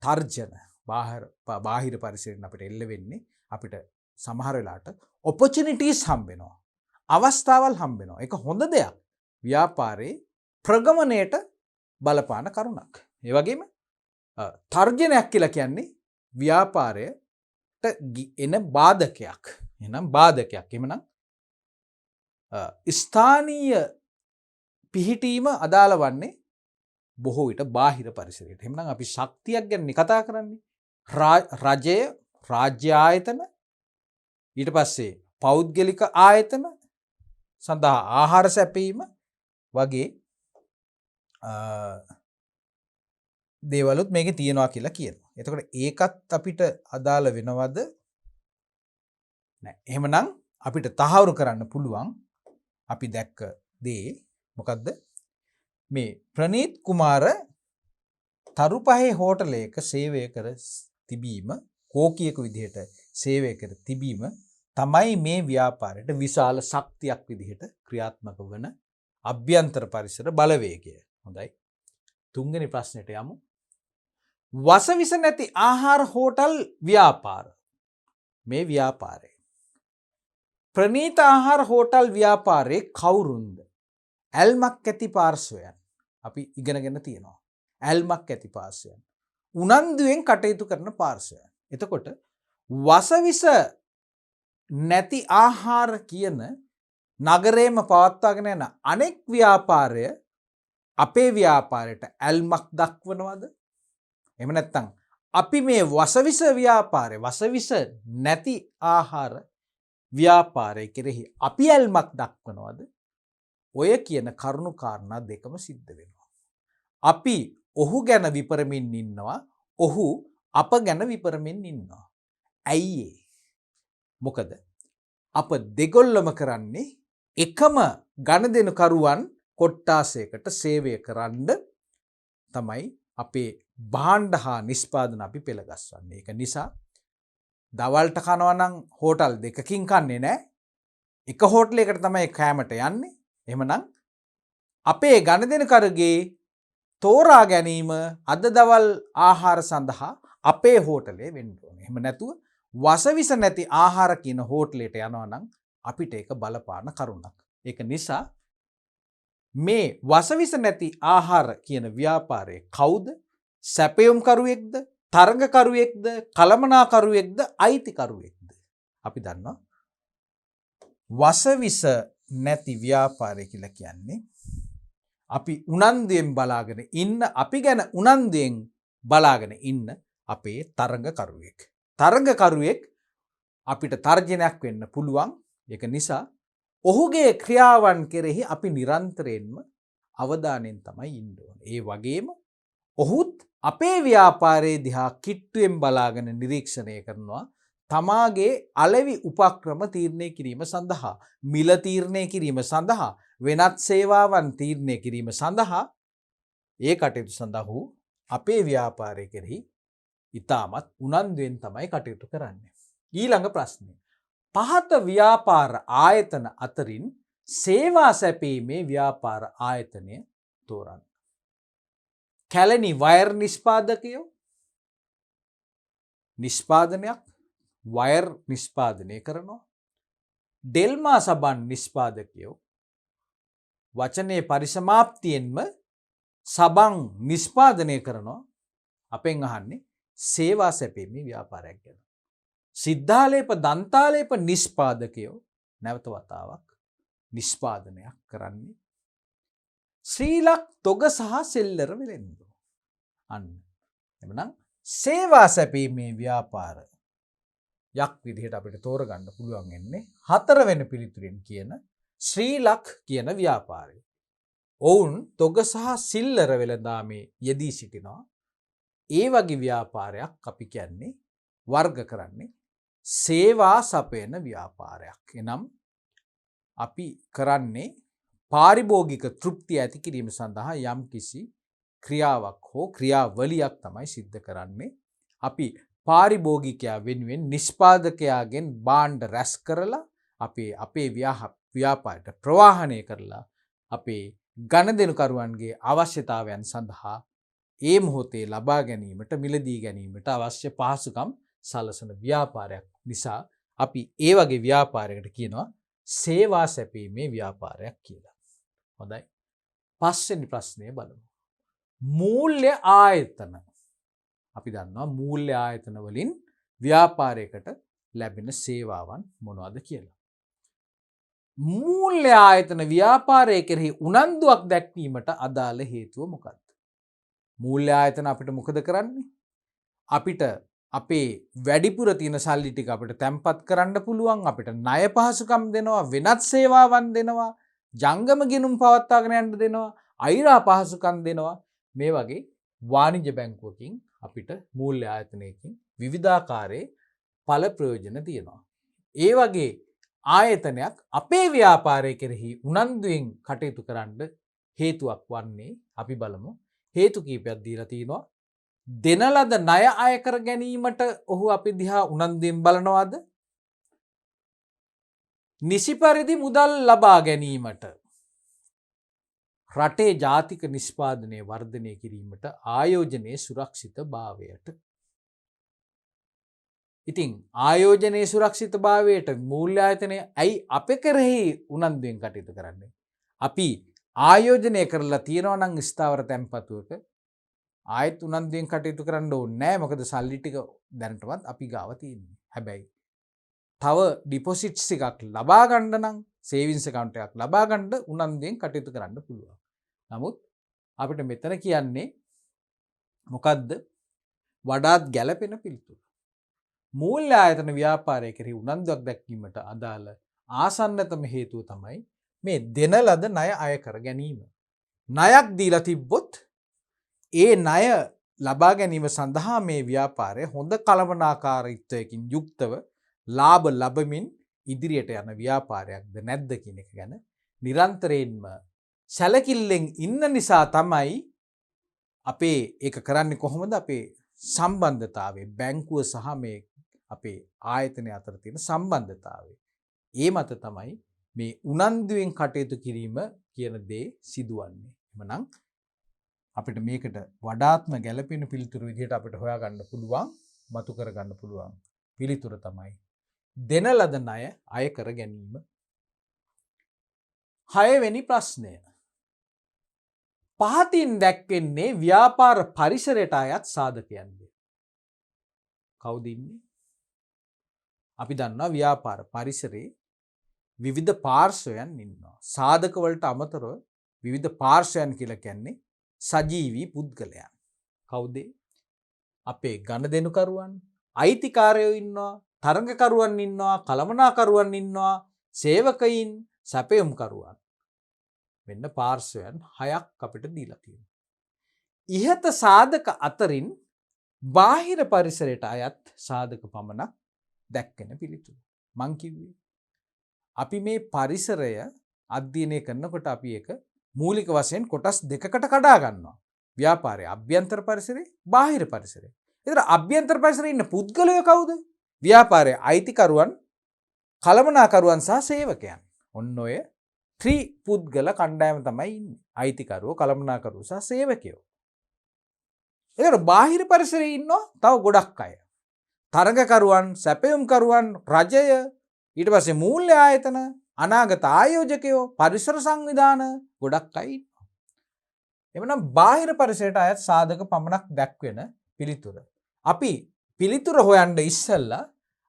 තර්ජන. බාහිර පරිසරයෙන් අපිට එල්ල වෙන්නේ අපිට සමහර වෙලාවට opportunities හම්බ වෙනවා. අවස්ථාවල් හම්බ වෙනවා. ඒක හොඳ දෙයක්. ව්‍යාපාරයේ ප්‍රගමණයට බලපාන කරුණක්. ඒ වගේම තර්ජනයක් කියලා කියන්නේ ව්‍යාපාරයට එන බාධකයක්. එහෙනම් බාධකයක්. එhmenan ස්ථානීය පිහිටීම අදාළ වන්නේ බොහෝ විට බාහිර පරිසරයට. එහෙනම් අපි ශක්තියක් ගැන කතා කරන්නේ. රජය, රාජ්‍ය ආයතන, ඊට පස්සේ පෞද්ගලික ආයතන සඳහා ආහාර සැපීම වගේ දේවලුත් මේකේ තියෙනවා කියලා කියනවා. එතකොට ඒකත් අපිට අදාළ වෙනවද? නෑ. එහෙමනම් අපිට තහවුරු කරන්න පුළුවන් අපි දැක්ක දේ මොකද්ද? මේ ප්‍රනීත් කුමාර තරුපහේ හෝටලයක සේවය කර තිබීම, කෝකියෙකු විදිහට සේවය කර තිබීම තමයි මේ ව්‍යාපාරයට විශාල ශක්තියක් විදිහට ක්‍රියාත්මක වන අභ්‍යන්තර පරිසර බලවේගය. හොඳයි. තුන්වෙනි ප්‍රශ්නෙට යමු. වසවිස නැති ආහාර හෝටල් ව්‍යාපාර. මේ ව්‍යාපාරය ප්‍රනීත ආහාර හෝටල් ව්‍යාපාරයේ කවුරුන්ද? ඇල්මක් ඇති පාර්ශ්වයන්. අපි ඉගෙනගෙන තියෙනවා. ඇල්මක් ඇති පාර්ශ්වයන්. උනන්දුවෙන් කටයුතු කරන පාර්ශ්වයන්. එතකොට වසවිස නැති ආහාර කියන නගරේම පවත්වාගෙන යන අනෙක් ව්‍යාපාරය අපේ ව්‍යාපාරයට ඇල්මක් දක්වනවද? එහෙම නැත්නම් අපි මේ වසවිස ව්‍යාපාරය, වසවිස නැති ආහාර ව්‍යාපාරය කෙරෙහි අපි ඇල්මක් දක්වනවද? ඔය කියන කරුණු කාරණා දෙකම සිද්ධ වෙනවා. අපි ඔහු ගැන විපරමින් ඉන්නවා, ඔහු අප ගැන විපරමින් ඉන්නවා. ඇයි ඒ? මොකද අප දෙගොල්ලම කරන්නේ එකම ගනුදෙනුකරුවන් කොට්ටාසයකට සේවය කරන්න තමයි අපේ භාණ්ඩ හා නිෂ්පාදන අපි පෙළගස්වන්නේ. ඒක නිසා දවල්ට කනවා නම් හෝටල් දෙකකින් කන්නේ නැහැ. එක හෝටලයකට තමයි කෑමට යන්නේ. එහෙමනම් අපේ ගනුදෙනුකරුගේ තෝරා ගැනීම අද දවල් ආහාර සඳහා අපේ හෝටලේ වෙන්න ඕනේ. එහෙම නැතුව වසවිස නැති ආහාර කියන හෝටලයට යනවා නම් අපිට ඒක බලපාන කරුණක්. ඒක නිසා මේ වසවිස නැති ආහාර කියන ව්‍යාපාරයේ කවුද? සැපයුම්කරුවෙක්ද? තරගකරුවෙක්ද? කළමනාකරුවෙක්ද? අයිතිකරුවෙක්ද? අපි දන්නවා වසවිස නැති ව්‍යාපාරය කියලා කියන්නේ අපි උනන්දුවෙන් බලාගෙන ඉන්න, අපි ගැන උනන්දුවෙන් බලාගෙන ඉන්න අපේ තරගකරුවෙක්. තරගකරුවෙක් අපිට තර්ජනයක් වෙන්න පුළුවන්. ඒක නිසා ඔහුගේ ක්‍රියාවන් කෙරෙහි අපි නිරන්තරයෙන්ම අවධානයෙන් තමයි ඉන්න ඕනේ. ඒ වගේම ඔහුත් අපේ ව්‍යාපාරයේ දිහා කිට්ටුවෙන් බලාගෙන නිරීක්ෂණය කරනවා. තමාගේ අලෙවි උපක්‍රම තීරණය කිරීම සඳහා, මිල තීරණය කිරීම සඳහා, වෙනත් සේවාවන් තීරණය කිරීම සඳහා ඒ කටයුතු සඳහා අපේ ව්‍යාපාරය කෙරෙහි ඉතාමත් උනන්දුවෙන් තමයි කටයුතු කරන්නේ. ඊළඟ ප්‍රශ්නය. පහත ව්‍යාපාර ආයතන අතරින් සේවා සැපීමේ ව්‍යාපාර ආයතනය තෝරන්න. කැලණි වයර් නිෂ්පාදකයෝ නිෂ්පාදනයක් වයර් නිෂ්පාදනය කරනවා. ඩෙල්මා සබන් නිෂ්පාදකයෝ වචනයේ පරිසමාප්තියෙන්ම සබන් නිෂ්පාදනය කරනවා. අපෙන් අහන්නේ සේවා සැපීමේ ව්‍යාපාරයක් ගැන. සිද්ධාලේප දන්තාලේප නිෂ්පාදකයෝ නැවත වතාවක් නිෂ්පාදනයක් කරන්නේ ශ්‍රීලක් තොග සහ සෙල්ලර වෙලෙන්දෝ. අන්න එමනම් සේවා සැපීමේ ව්‍යාපාර යක් විදිහට අපිට තෝරගන්න පුළුවන් වෙන්නේ 4 වෙනි පිළිතුරෙන් කියන ශ්‍රීලක් කියන ව්‍යාපාරය. ඔවුන් තොග සහ සිල්ලර වෙළඳාමේ යෙදී සිටිනවා. ඒ වගේ ව්‍යාපාරයක් අපි කියන්නේ වර්ග කරන්නේ සේවා සපයන ව්‍යාපාරයක්. එනම් අපි කරන්නේ පාරිභෝගික තෘප්තිය ඇති කිරීම සඳහා යම් කිසි ක්‍රියාවක් හෝ ක්‍රියාවලියක් තමයි සිද්ධ කරන්නේ. අපි පාරිභෝගිකයා වෙනුවෙන් නිෂ්පාදකයාගෙන් භාණ්ඩ රැස් කරලා අපේ ව්‍යාපාරයට ප්‍රවාහනය කරලා අපේ ගණදෙනුකරුවන්ගේ අවශ්‍යතාවයන් සඳහා ඒ මොහොතේ ලබා ගැනීමට මිලදී ගැනීමට අවශ්‍ය පහසුකම් සලසන ව්‍යාපාරයක් නිසා අපි ඒ වගේ ව්‍යාපාරයකට කියනවා සේවා සැපීමේ ව්‍යාපාරයක් කියලා. හොඳයි. පස්වෙනි ප්‍රශ්නය බලමු. මූල්‍ය ආයතන. අපි දන්නවා මූල්‍ය ආයතන වලින් ව්‍යාපාරයකට ලැබෙන සේවාවන් මොනවද කියලා. මූල්‍ය ආයතන ව්‍යාපාරය කෙරෙහි උනන්දුවක් දැක්වීමට අදාළ හේතුව මොකක්ද? මූල්‍ය ආයතන අපිට මොකද කරන්නේ? අපිට අපේ වැඩිපුර තියෙන සල්ලි ටික අපිට තැන්පත් කරන්න පුළුවන්, අපිට ණය පහසුකම් දෙනවා, වෙනත් සේවාවන් දෙනවා, ජංගම ගිණුම් පවත්වාගෙන යන්න දෙනවා, අයිරා පහසුකම් දෙනවා. මේ වගේ වාණිජ්‍ය බැංකුවකින් අපිට මූල්‍ය ආයතනයකින් විවිධාකාරයේ ඵල ප්‍රයෝජන තියෙනවා. ඒ වගේ ආයතනයක් අපේ ව්‍යාපාරය කෙරෙහි උනන්දුවෙන් කටයුතු කරන්න හේතුවක් වන්නේ අපි බලමු. හේතු කීපයක් දීලා තිනවා. දෙන ලද ණය අය කර ගැනීමට ඔහු අපි දිහා උනන්දුවෙන් බලනවාද? නිසි පරිදි මුදල් ලබා ගැනීමට, රටේ ජාතික නිෂ්පාදනය වර්ධනය කිරීමට, ආයෝජනයේ සුරක්ෂිත භාවයට. ඉතින් ආයෝජනයේ සුරක්ෂිත භාවයට මූල්‍ය ආයතනය ඇයි අප කෙරෙහි උනන්දුවෙන් කටයුතු කරන්නේ? අපි ආයෝජනය කරලා තියෙනවා නම් ස්ථාවර තැන්පතුවක ආයෙත් උනන්දුවෙන් කටයුතු කරන්න ඕනේ නැහැ. මොකද සල්ලි ටික දැනටවත් අපි ගාව තියෙන්නේ. හැබැයි තව ඩිපොසිට්ස් එකක් ලබා ගන්න නම්, සේවිංස් account එකක් ලබා ගන්න උනන්දුවෙන් කටයුතු කරන්න පුළුවන්. නමුත් අපිට මෙතන කියන්නේ මොකද්ද? වඩාත් ගැළපෙන පිළිතුර. මූල්‍ය ආයතන ව්‍යාපාරය කෙරෙහි උනන්දුවක් දැක්වීමට අදාළ ආසන්නතම හේතුව තමයි මේ දෙන ලද ණය අය කර ගැනීම. ණයක් දීලා තිබ්බොත් ඒ ණය ලබා ගැනීම සඳහා මේ ව්‍යාපාරය හොඳ කළමනාකාරීත්වයකින් යුක්තව ලාභ ලබමින් ඉදිරියට යන ව්‍යාපාරයක්ද නැද්ද කියන එක ගැන නිරන්තරයෙන්ම සැලකිල්ලෙන් ඉන්න නිසා තමයි අපේ ඒක කරන්නේ කොහොමද? අපේ සම්බන්ධතාවය, බැංකුව සහ මේ අපේ ආයතනය අතර තියෙන සම්බන්ධතාවය. ඒ මත තමයි මේ උනන්දුවෙන් කටයුතු කිරීම කියන දේ සිදුවන්නේ. එමනම් අපිට මේකට වඩාත්ම ගැළපෙන පිළිතුරු විදිහට අපිට හොයාගන්න පුළුවන්, මතු කරගන්න පුළුවන් පිළිතුර තමයි දෙන ලද ණය අය කර ගැනීම. 6 වෙනි ප්‍රශ්නය. පහතින් දැක්වෙන්නේ ව්‍යාපාර පරිසරයට අයත් සාධකයන්ද? කවුද ඉන්නේ? අපි දන්නවා ව්‍යාපාර පරිසරයේ විවිධ පාර්ශ්වයන් ඉන්නවා. සාධක වලට අමතරව විවිධ පාර්ශ්වයන් කියලා කියන්නේ සජීවී පුද්ගලයන්. කවුද? අපේ ගණදෙනුකරුවන්, අයිතිකාරයෝ ඉන්නවා, තරඟකරුවන් ඉන්නවා, කළමනාකරුවන් ඉන්නවා, සේවකයින්, සැපයුම්කරුවන්. මෙන්න පාර්ශ්වයන් 6ක් අපිට දීලා තියෙනවා. ඉහත සාධක අතරින් බාහිර පරිසරයට අයත් සාධක පමණක් දැක්වෙන පිළිතුරු. මං කිව්වේ අපි මේ පරිසරය අධ්‍යයනය කරනකොට අපි ඒක මූලික වශයෙන් කොටස් දෙකකට කඩා ගන්නවා. ව්‍යාපාරයේ අභ්‍යන්තර පරිසරය, බාහිර පරිසරය. ඒතර අභ්‍යන්තර පරිසරයේ ඉන්න පුද්ගලයෝ කවුද? ව්‍යාපාරයේ අයිතිකරුවන්, කළමනාකරුවන් සහ සේවකයන්. ඔන්න ඔය ත්‍රිපුද්ගල කණ්ඩායම තමයි ඉන්නේ. අයිතිකරුවෝ, කළමනාකරුවෝ සහ සේවකයෝ. ඒතර බාහිර පරිසරයේ ඉන්නවා තව ගොඩක් අය. තරඟකරුවන්, සැපයුම්කරුවන්, රජය, ඊට පස්සේ මූල්‍ය ආයතන, අනාගත ආයෝජකයෝ, පරිසර සංවිධාන ගොඩක් අය ඉන්නවා. එවනම් බාහිර පරිසරයට අයත් සාධක පමණක් දැක්වෙන පිළිතුර. අපි පිළිතුර හොයන්න ඉස්සෙල්ලා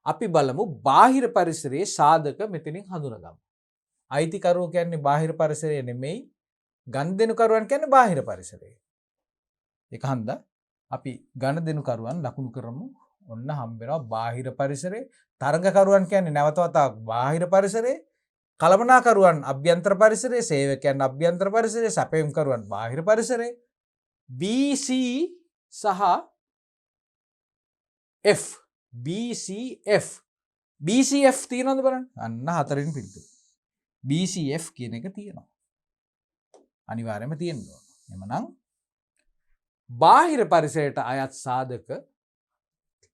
අපි බලමු බාහිර පරිසරයේ සාධක මෙතනින් හඳුනගමු. අයිතිකරුවෝ කියන්නේ බාහිර පරිසරය නෙමෙයි, ගනුදෙනුකරුවන් කියන්නේ බාහිර පරිසරය. ඒක හන්දා අපි ගනුදෙනුකරුවන් ලකුණු කරමු. ඔන්න හම්බ වෙනවා බාහිර පරිසරේ. තරඟකරුවන් කියන්නේ නැවත වතාවක් බාහිර පරිසරේ. කළමනාකරුවන් අභ්‍යන්තර පරිසරයේ, සේවකයන් අභ්‍යන්තර පරිසරයේ, සැපයුම්කරුවන් බාහිර පරිසරයේ. BC සහ F. BCF. BCF තියෙනවද බලන්න? අන්න හතරෙන් පිළිතුර. BCF කියන එක තියෙනවා. අනිවාර්යයෙන්ම තියෙන්න ඕන. එමනම් බාහිර පරිසරයට අයත් සාධක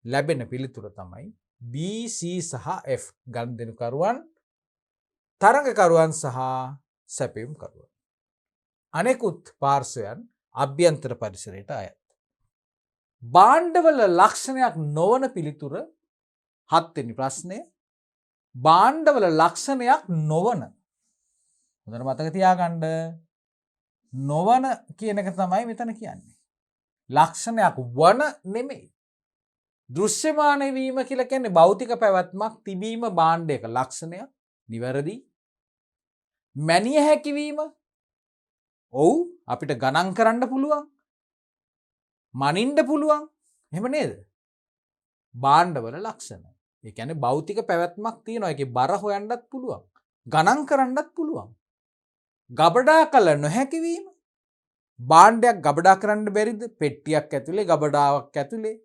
ලැබෙන පිළිතුර තමයි BC සහ F. ගනුදෙනුකරුවන්, තරඟකරුවන් සහ සැපයුම්කරුවන්. අනෙකුත් පාර්ශ්වයන් අභ්‍යන්තර පරිසරයට අයත්. භාණ්ඩවල ලක්ෂණයක් නොවන පිළිතුර 7 වෙනි ප්‍රශ්නය. භාණ්ඩවල ලක්ෂණයක් නොවන. හොඳට මතක තියාගන්න. නොවන කියන එක තමයි මෙතන කියන්නේ. ලක්ෂණයක් වන නෙමෙයි. දෘශ්‍යමාන වීම කියලා කියන්නේ භෞතික පැවැත්මක් තිබීම භාණ්ඩයක ලක්ෂණයක්. නිවැරදි. මැනිය හැකි වීම. ඔව් අපිට ගණන් කරන්න පුළුවන්. මනින්න පුළුවන්. එහෙම නේද? භාණ්ඩවල ලක්ෂණ. ඒ කියන්නේ භෞතික පැවැත්මක් තියෙනවා. ඒකේ බර හොයන්නත් පුළුවන්. ගණන් කරන්නත් පුළුවන්. ගබඩා කළ නොහැකි වීම. භාණ්ඩයක් ගබඩා කරන්න බැරිද? පෙට්ටියක් ඇතුලේ, ගබඩාවක් ඇතුලේ.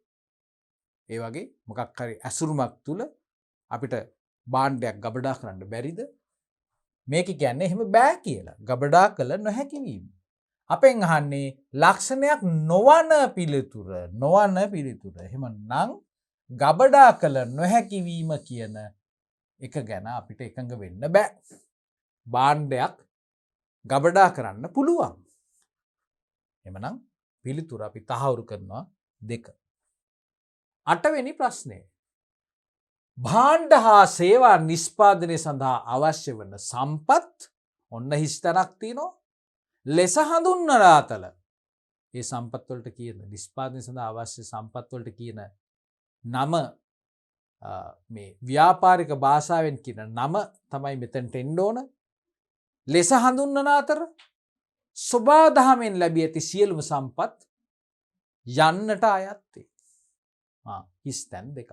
ඒ වගේ මොකක් හරි ඇසුරුමක් තුල අපිට භාණ්ඩයක් ගබඩා කරන්න බැරිද? මේක කියන්නේ එහෙම බෑ කියලා. ගබඩා කළ නොහැකි වීම. අපෙන් අහන්නේ ලක්ෂණයක් නොවන පිළිතුර. නොවන පිළිතුර. එහෙමනම් ගබඩා කළ නොහැකි වීම කියන එක ගැන අපිට එකඟ වෙන්න බෑ. භාණ්ඩයක් ගබඩා කරන්න පුළුවන්. එමනම් පිළිතුර අපි තහවුරු කරනවා 2. 8 වෙනි ප්‍රශ්නය. භාණ්ඩ හා සේවා නිෂ්පාදනය සඳහා අවශ්‍ය වන සම්පත් ඔන්න හිස්තැනක් තියෙනවා. ලෙස හඳුන්වන අතල ඒ සම්පත් වලට කියන නිෂ්පාදනය සඳහා අවශ්‍ය සම්පත් වලට කියන නම මේ ව්‍යාපාරික භාෂාවෙන් කියන නම තමයි මෙතනට එන්න ඕන. ලෙස හඳුන්වන අතර සබාදහමෙන් ලැබී ඇති සියලුම සම්පත් යන්නට අයත් වේ. හිස්තැන් දෙකක්.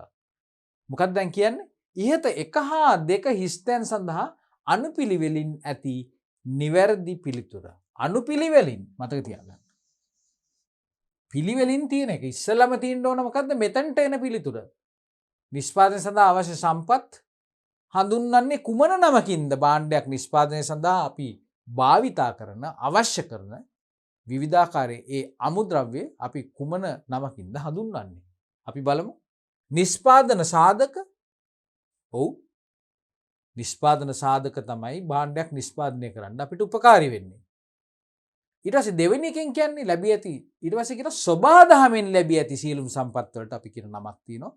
මොකක්ද දැන් කියන්නේ? ඉහත 1 හා 2 හිස්තැන් සඳහා අනුපිළිවෙලින් ඇති නිවැරදි පිළිතුර. අනුපිළිවෙලින් මතක තියාගන්න. පිළිවෙලින් තියෙන එක ඉස්සෙල්ලාම තියෙන්න ඕන මොකද්ද? මෙතනට එන පිළිතුර. නිෂ්පාදනය සඳහා අවශ්‍ය සම්පත් හඳුන්වන්නේ කුමන නමකින්ද? භාණ්ඩයක් නිෂ්පාදනය සඳහා අපි භාවිතා කරන අවශ්‍ය කරන විවිධාකාරයේ ඒ අමුද්‍රව්‍ය අපි කුමන නමකින්ද හඳුන්වන්නේ? අපි බලමු. නිෂ්පාදන සාධක. ඔව්. නිෂ්පාදන සාධක තමයි භාණ්ඩයක් නිෂ්පාදනය කරන්න අපිට උපකාරී වෙන්නේ. ඊට පස්සේ දෙවෙනි එකෙන් කියන්නේ ලැබී ඇති ඊට පස්සේ කියන සබාදහමෙන් ලැබී ඇති සියලුම සම්පත් වලට අපි කියන නමක් තියෙනවා.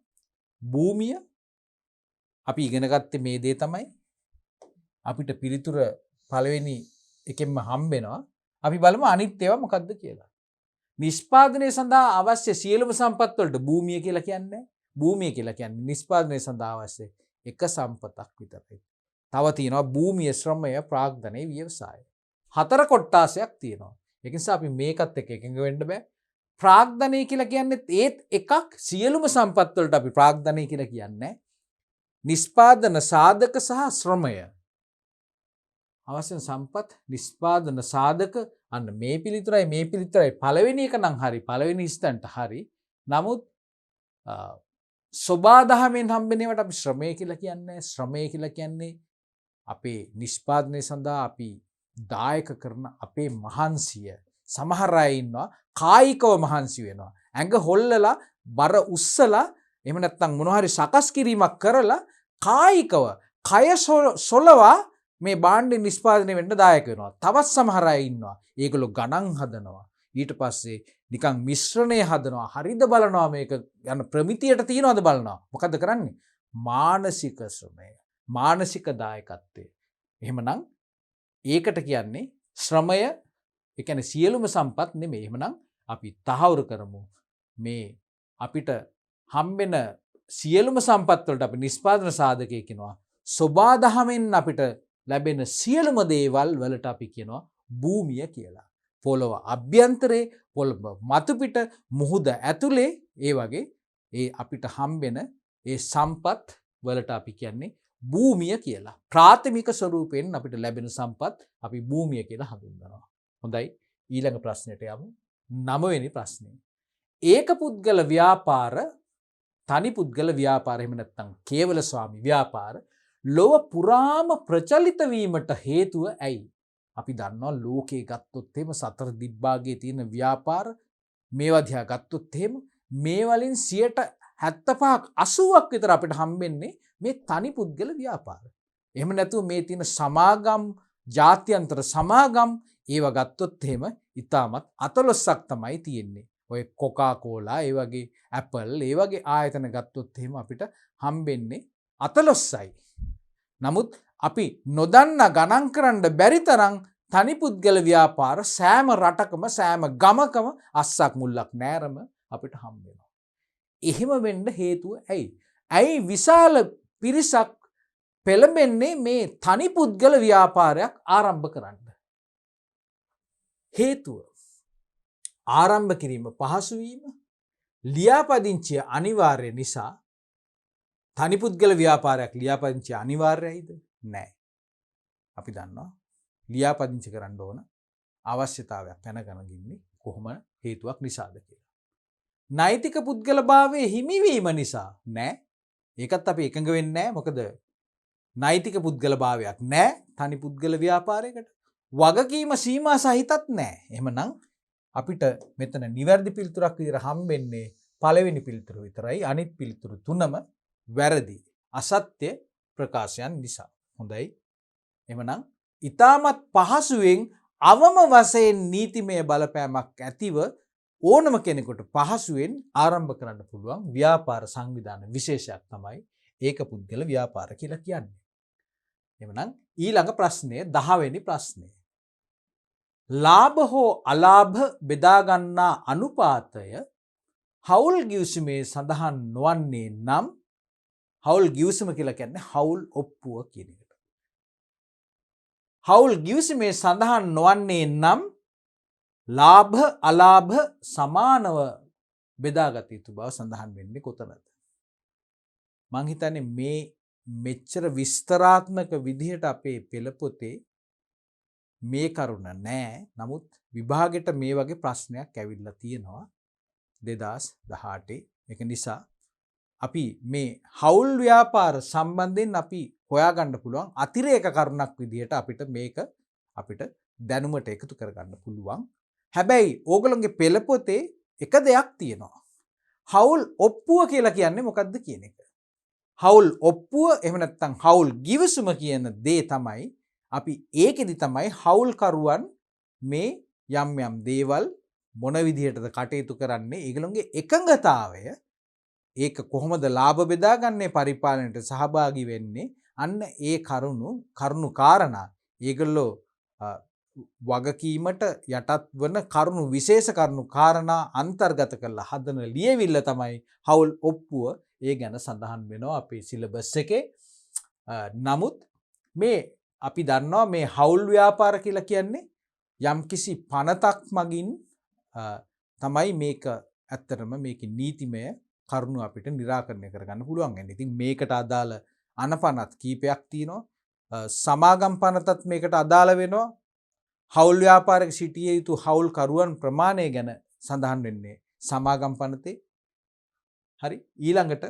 භූමිය. අපි ඉගෙන ගත්තේ මේ දේ තමයි. අපිට පිළිතුර පළවෙනි එකෙන්ම හම්බෙනවා. අපි බලමු අනිත් ඒවා මොකද්ද කියලා. නිෂ්පාදනය සඳහා අවශ්‍ය සියලුම සම්පත් වලට භූමිය කියලා කියන්නේ. භූමිය කියලා කියන්නේ නිෂ්පාදනය සඳහා අවශ්‍ය එක සම්පතක් විතරයි. තව තියෙනවා භූමිය, ශ්‍රමය, ප්‍රාග්ධනය, ව්‍යවසාය. 4 කොටාසයක් තියෙනවා. ඒක නිසා අපි මේකත් එක්ක එකඟ වෙන්න බෑ. ප්‍රාග්ධනය කියලා කියන්නේ ඒත් එකක්. සියලුම සම්පත් වලට අපි ප්‍රාග්ධනය කියලා කියන්නේ. නිෂ්පාදන සාධක සහ ශ්‍රමය. අවශ්‍ය සම්පත් නිෂ්පාදන සාධක අන්න මේ පිළිතුරයි පළවෙනි එක නම් හරි. පළවෙනි ස්තන්ට හරි. නමුත් සබාදහමෙන් හම්බෙනවට අපි ශ්‍රමය කියලා කියන්නේ. ශ්‍රමය කියලා කියන්නේ අපේ නිෂ්පාදනය සඳහා අපි දායක කරන අපේ මහන්සිය. සමහර අය ඉන්නවා කායිකව මහන්සි වෙනවා. ඇඟ හොල්ලලා බර උස්සලා එහෙම නැත්නම් මොනවා හරි සකස් කිරීමක් කරලා කායිකව කය සොලවා මේ භාණ්ඩ නිෂ්පාදනය වෙන්න දායක වෙනවා. තවත් සමහර අය ඉන්නවා ඒගොල්ලෝ ගණන් හදනවා. ඊට පස්සේ නිකන් මිශ්‍රණය හදනවා. හරිද බලනවා මේක යන ප්‍රමිතියට තියනවද බලනවා. මොකද්ද කරන්නේ? මානසික ශ්‍රමය. මානසික දායකත්වය. එහෙමනම් ඒකට කියන්නේ ශ්‍රමය. ඒ කියන්නේ සියලුම සම්පත් නෙමෙයි. එහෙමනම් අපි තහවුරු කරමු මේ අපිට හම්බෙන සියලුම සම්පත් වලට අපි නිෂ්පාදන සාධකය කියනවා. සබාදහමෙන් අපිට ලැබෙන සියලුම දේවල් වලට අපි කියනවා භූමිය කියලා. පොළොව අභ්‍යන්තරේ, පොළොව මතුපිට, මුහුද ඇතුලේ ඒ වගේ ඒ අපිට හම්බෙන ඒ සම්පත් වලට අපි කියන්නේ භූමිය කියලා. ප්‍රාථමික ස්වරූපයෙන් අපිට ලැබෙන සම්පත් අපි භූමිය කියලා හඳුන්වනවා. හොඳයි ඊළඟ ප්‍රශ්නයට යමු. 9 වෙනි ප්‍රශ්නය. ඒක පුද්ගල ව්‍යාපාර තනි පුද්ගල ව්‍යාපාර එහෙම නැත්නම් කේවල ස්වාමි ව්‍යාපාර ලොව පුරාම ප්‍රචලිත වීමට හේතුව ඇයි? අපි දන්නවා ලෝකේ ගත්තොත් එහෙම සතර දිග්භාගයේ තියෙන ව්‍යාපාර මේවා දිහා ගත්තොත් එහෙම මේ වලින් 75ක් 80ක් විතර අපිට හම්බෙන්නේ මේ තනි පුද්ගල ව්‍යාපාර. එහෙම නැතුව මේ තියෙන සමාගම් ජාත්‍යන්තර සමාගම් ඒවා ගත්තොත් එහෙම ඉතාමත් 14ක් තමයි තියෙන්නේ. ඔය කොකා කෝලා ඒ වගේ ඇපල් ඒ වගේ ආයතන ගත්තොත් එහෙම අපිට හම්බෙන්නේ 14යි. නමුත් අපි නොදන්න ගණන් කරන්න බැරි තරම් තනි පුද්ගල ව්‍යාපාර සෑම රටකම සෑම ගමකම අස්සක් මුල්ලක් නෑරම අපිට හම්බ වෙනවා. එහෙම වෙන්න හේතුව ඇයි? ඇයි විශාල පිරිසක් පෙළඹෙන්නේ මේ තනි පුද්ගල ව්‍යාපාරයක් ආරම්භ කරන්න? හේතුව ආරම්භ කිරීම පහසු වීම, ලියාපදිංචිය අනිවාර්ය නිසා. තනි පුද්ගල ව්‍යාපාරයක් ලියාපදිංචිය අනිවාර්යයිද? නැහැ. අපි දන්නවා ලියාපදිංචි කරන්න ඕන අවශ්‍යතාවයක් පැනගෙන ගින්නේ කොහොම හේතුවක් නිසාද කියලා. නෛතික පුද්ගලභාවයේ හිමිවීම නිසා නෑ. ඒකත් අපි එකඟ වෙන්නේ නැහැ. මොකද නෛතික පුද්ගලභාවයක් නැහැ තනි පුද්ගල ව්‍යාපාරයකට. වගකීම සීමා සහිතත් නැහැ. එහෙමනම් අපිට මෙතන නිවැරදි පිළිතුරක් විදිහට හම්බෙන්නේ පළවෙනි පිළිතුර විතරයි. අනිත් පිළිතුරු තුනම වැරදි. අසත්‍ය ප්‍රකාශයන් නිසා. හොඳයි. එහෙමනම් ඊටමත් පහසුවෙන් අවම වශයෙන් නීතිමය බලපෑමක් ඇතිව ඕනම කෙනෙකුට පහසුවෙන් ආරම්භ කරන්න පුළුවන් ව්‍යාපාර සංවිධාන විශේෂයක් තමයි ඒක පුද්ගල ව්‍යාපාර කියලා කියන්නේ. එහෙමනම් ඊළඟ ප්‍රශ්නය 10 වෙනි ප්‍රශ්නය. ලාභ හෝ අලාභ බෙදා ගන්නා අනුපාතය හවුල් ගිවිසුමේ සඳහන් නොවන්නේ නම් හවුල් ගිවිසුම කියලා කියන්නේ හවුල් ඔප්පුව කියන එකට. හවුල් ගිවිසුමේ සඳහන් නොවන්නේ නම් ලාභ අලාභ සමානව බෙදාගත යුතු බව සඳහන් වෙන්නේ කොතනද? මං හිතන්නේ මේ මෙච්චර විස්තරාත්මක විදිහට අපේ පෙළ පොතේ මේ කරුණ නෑ. නමුත් විභාගෙට මේ වගේ ප්‍රශ්නයක් ඇවිල්ලා තියෙනවා 2018. ඒක නිසා අපි මේ හවුල් ව්‍යාපාර සම්බන්ධයෙන් අපි හොයාගන්න පුළුවන් අතිරේක කරුණක් විදිහට අපිට දැනුමට එකතු කරගන්න පුළුවන්. හැබැයි ඕගොල්ලෝගේ පෙළ පොතේ එක දෙයක් තියෙනවා. හවුල් ඔප්පුව කියලා කියන්නේ මොකක්ද කියන එක. හවුල් ඔප්පුව එහෙම නැත්නම් හවුල් ගිවිසුම කියන දේ තමයි අපි ඒකෙදි තමයි හවුල්කරුවන් මේ යම් දේවල් මොන විදිහටද කටයුතු කරන්නේ ඒගොල්ලෝගේ එකඟතාවය ඒක කොහොමද ලාභ බෙදාගන්නේ පරිපාලනයට සහභාගී වෙන්නේ අන්න ඒ කරුණු කාරණා ඒගොල්ලෝ වගකීමට යටත් වන කරුණු විශේෂ කරුණු කාරණා අන්තර්ගත කරලා හදන ලියවිල්ල තමයි හවුල් ඔප්පුව. ඒ ගැන සඳහන් වෙනවා අපේ සිලබස් එකේ. නමුත් මේ අපි දන්නවා මේ හවුල් ව්‍යාපාර කියලා කියන්නේ යම්කිසි පනතක් මගින් තමයි මේක ඇත්තටම මේකේ නීතිමය කරුණු අපිට निराකරණය කරගන්න පුළුවන් වෙන්නේ. ඉතින් මේකට අදාළ අනපනත් කීපයක් තියෙනවා. සමාගම් පනතත් මේකට අදාළ වෙනවා. හවුල් ව්‍යාපාරයක සිටිය යුතු හවුල් කරුවන් ප්‍රමාණය ගැන සඳහන් වෙන්නේ සමාගම් පනතේ. හරි. ඊළඟට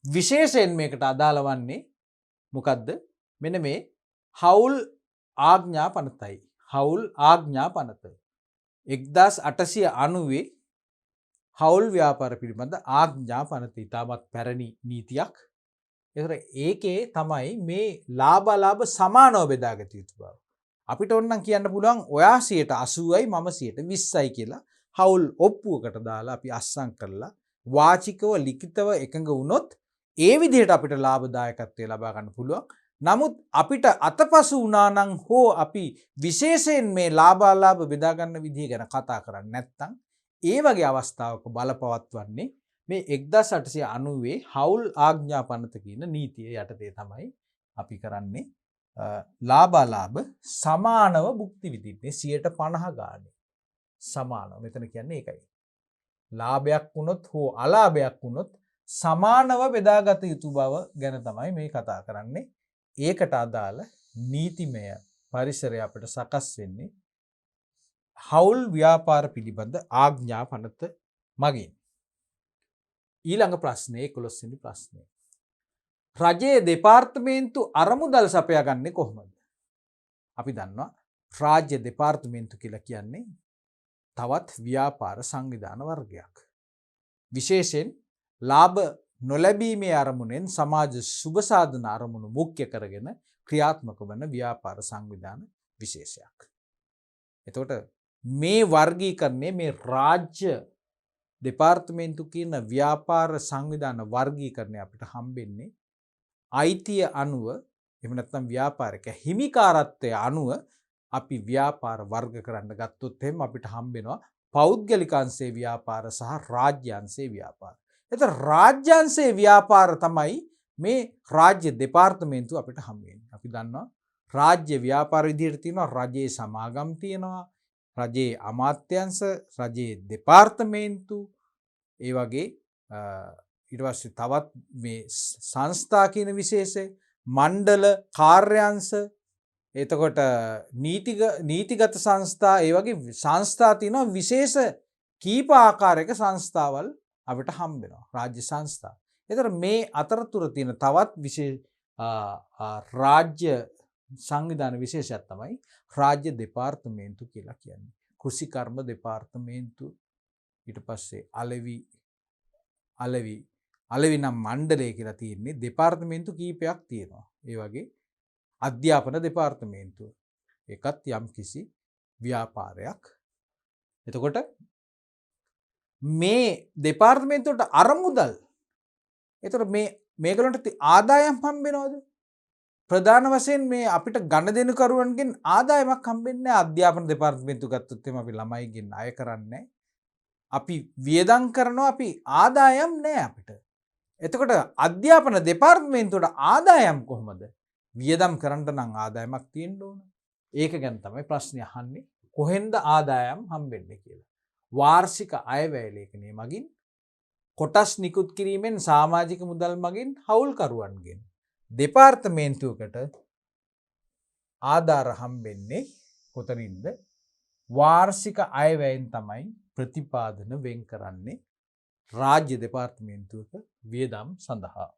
විශේෂයෙන් මේකට අදාළ වන්නේ මොකද්ද? මෙන්න මේ හවුල් ආඥා පනතයි. හවුල් ආඥා පනත 1890 හවුල් ව්‍යාපාර පිළිබඳ ආඥා පනත ඉතාමත් පැරණි නීතියක්. ඒතර ඒකේ තමයි මේ ලාභ අලාභ සමානව බෙදාගත යුතු බව. අපිට ඕනනම් කියන්න පුළුවන් ඔයා 80%යි මම 20%යි කියලා හවුල් ඔප්පුවකට දාලා අපි අස්සම් කරලා වාචිකව ලිඛිතව එකඟ වුණොත් ඒ විදිහට අපිට ලාභදායකත්වය ලබා ගන්න පුළුවන්. නමුත් අපිට අතපසු වුණා නම් හෝ අපි විශේෂයෙන් මේ ලාභ අලාභ බෙදා ගන්න විදිහ ගැන කතා කරන්නේ නැත්නම් ඒ වගේ අවස්ථාවක බලපවත්වන්නේ මේ 1890 හවුල් ආඥා පනත කියන නීතිය යටතේ තමයි අපි කරන්නේ ලාභ අලාභ සමානව භුක්ති විඳින්නේ 50% ගානේ සමානව. මෙතන කියන්නේ ඒකයි. ලාභයක් වුණොත් හෝ අලාභයක් වුණොත් සමානව බෙදාගත යුතු බව ගැන තමයි මේ කතා කරන්නේ. ඒකට අදාළ නීතිමය පරිසරය අපිට සකස් වෙන්නේ හවුල් ව්‍යාපාර පිළිබඳ ආඥා පනත මගින්. ඊළඟ ප්‍රශ්නේ 11 වෙනි ප්‍රශ්නය. රජයේ දෙපාර්තමේන්තු අරමුදල් සපයා ගන්නේ කොහොමද? අපි දන්නවා රාජ්‍ය දෙපාර්තමේන්තු කියලා කියන්නේ තවත් ව්‍යාපාර සංවිධාන වර්ගයක්. විශේෂයෙන් ලාභ නොලැබීමේ අරමුණෙන් සමාජ සුබ සාධන අරමුණු මුඛ්‍ය කරගෙන ක්‍රියාත්මක වන ව්‍යාපාර සංවිධාන විශේෂයක්. එතකොට මේ වර්ගීකරණය මේ රාජ්‍ය දෙපාර්තමේන්තු කියන ව්‍යාපාර සංවිධාන වර්ගීකරණය අපිට හම්බෙන්නේ අයිතිය අනුව එහෙම නැත්නම් ව්‍යාපාරික හිමිකාරත්වය අනුව අපි ව්‍යාපාර වර්ග කරන්න ගත්තොත් එහෙම අපිට හම්බෙනවා පෞද්ගලික අංශයේ ව්‍යාපාර සහ රාජ්‍ය අංශයේ ව්‍යාපාර. එතකොට රාජ්‍ය අංශයේ ව්‍යාපාර තමයි මේ රාජ්‍ය දෙපාර්තමේන්තු අපිට හම්බ වෙන්නේ. අපි දන්නවා රාජ්‍ය ව්‍යාපාර විදිහට තියෙනවා රජයේ සමාගම් තියෙනවා, රජයේ අමාත්‍යංශ, රජයේ දෙපාර්තමේන්තු, ඒ වගේ ඊට පස්සේ තවත් මේ සංස්ථා කියන විශේෂය, මණ්ඩල, කාර්යාංශ, එතකොට නීතිගත සංස්ථා, ඒ වගේ සංස්ථා තියෙනවා විශේෂ කීප ආකාරයක සංස්ථාවල් අපිට හම්බ වෙනවා රාජ්‍ය සංස්ථා. ඒතර මේ අතරතුර තියෙන තවත් විශේෂ රාජ්‍ය සංවිධාන විශේෂයක් තමයි රාජ්‍ය දෙපාර්තමේන්තු කියලා කියන්නේ. කෘෂිකර්ම දෙපාර්තමේන්තු, ඊට පස්සේ අලෙවි නම් මණ්ඩලය කියලා තියෙන්නේ දෙපාර්තමේන්තු කීපයක් තියෙනවා. ඒ වගේ අධ්‍යාපන දෙපාර්තමේන්තුව ඒකත් යම් කිසි ව්‍යාපාරයක්. එතකොට මේ දෙපාර්තමේන්තුවට අරමුදල්, එතකොට මේගොල්ලන්ට ආදායම් හම්බෙනවද? ප්‍රධාන වශයෙන් මේ අපිට ගණදෙනුකරුවන්ගෙන් ආදායමක් හම්බෙන්නේ නැහැ. අධ්‍යාපන දෙපාර්තමේන්තුව ගත්තොත් එහෙම අපි ළමයිගෙන් අය කරන්නේ, අපි වියදම් කරනවා, අපි ආදායම් නැහැ අපිට. එතකොට අධ්‍යාපන දෙපාර්තමේන්තුවට ආදායම් කොහොමද? වියදම් කරන්න නම් ආදායමක් තියෙන්න ඕන. ඒක ගැන තමයි ප්‍රශ්නේ අහන්නේ. කොහෙන්ද ආදායම් හම්බෙන්නේ කියලා. වාර්ෂික අයවැය ලේඛනය මගින්, කොටස් නිකුත් කිරීමෙන්, සමාජික මුදල් මගින්, හවුල්කරුවන්ගෙන් දෙපාර්තමේන්තුවකට ආධාර හම්බෙන්නේ කොතනින්ද? වාර්ෂික අයවැයෙන් තමයි ප්‍රතිපාදන වෙන් කරන්නේ රාජ්‍ය දෙපාර්තමේන්තුවක වියදම් සඳහා.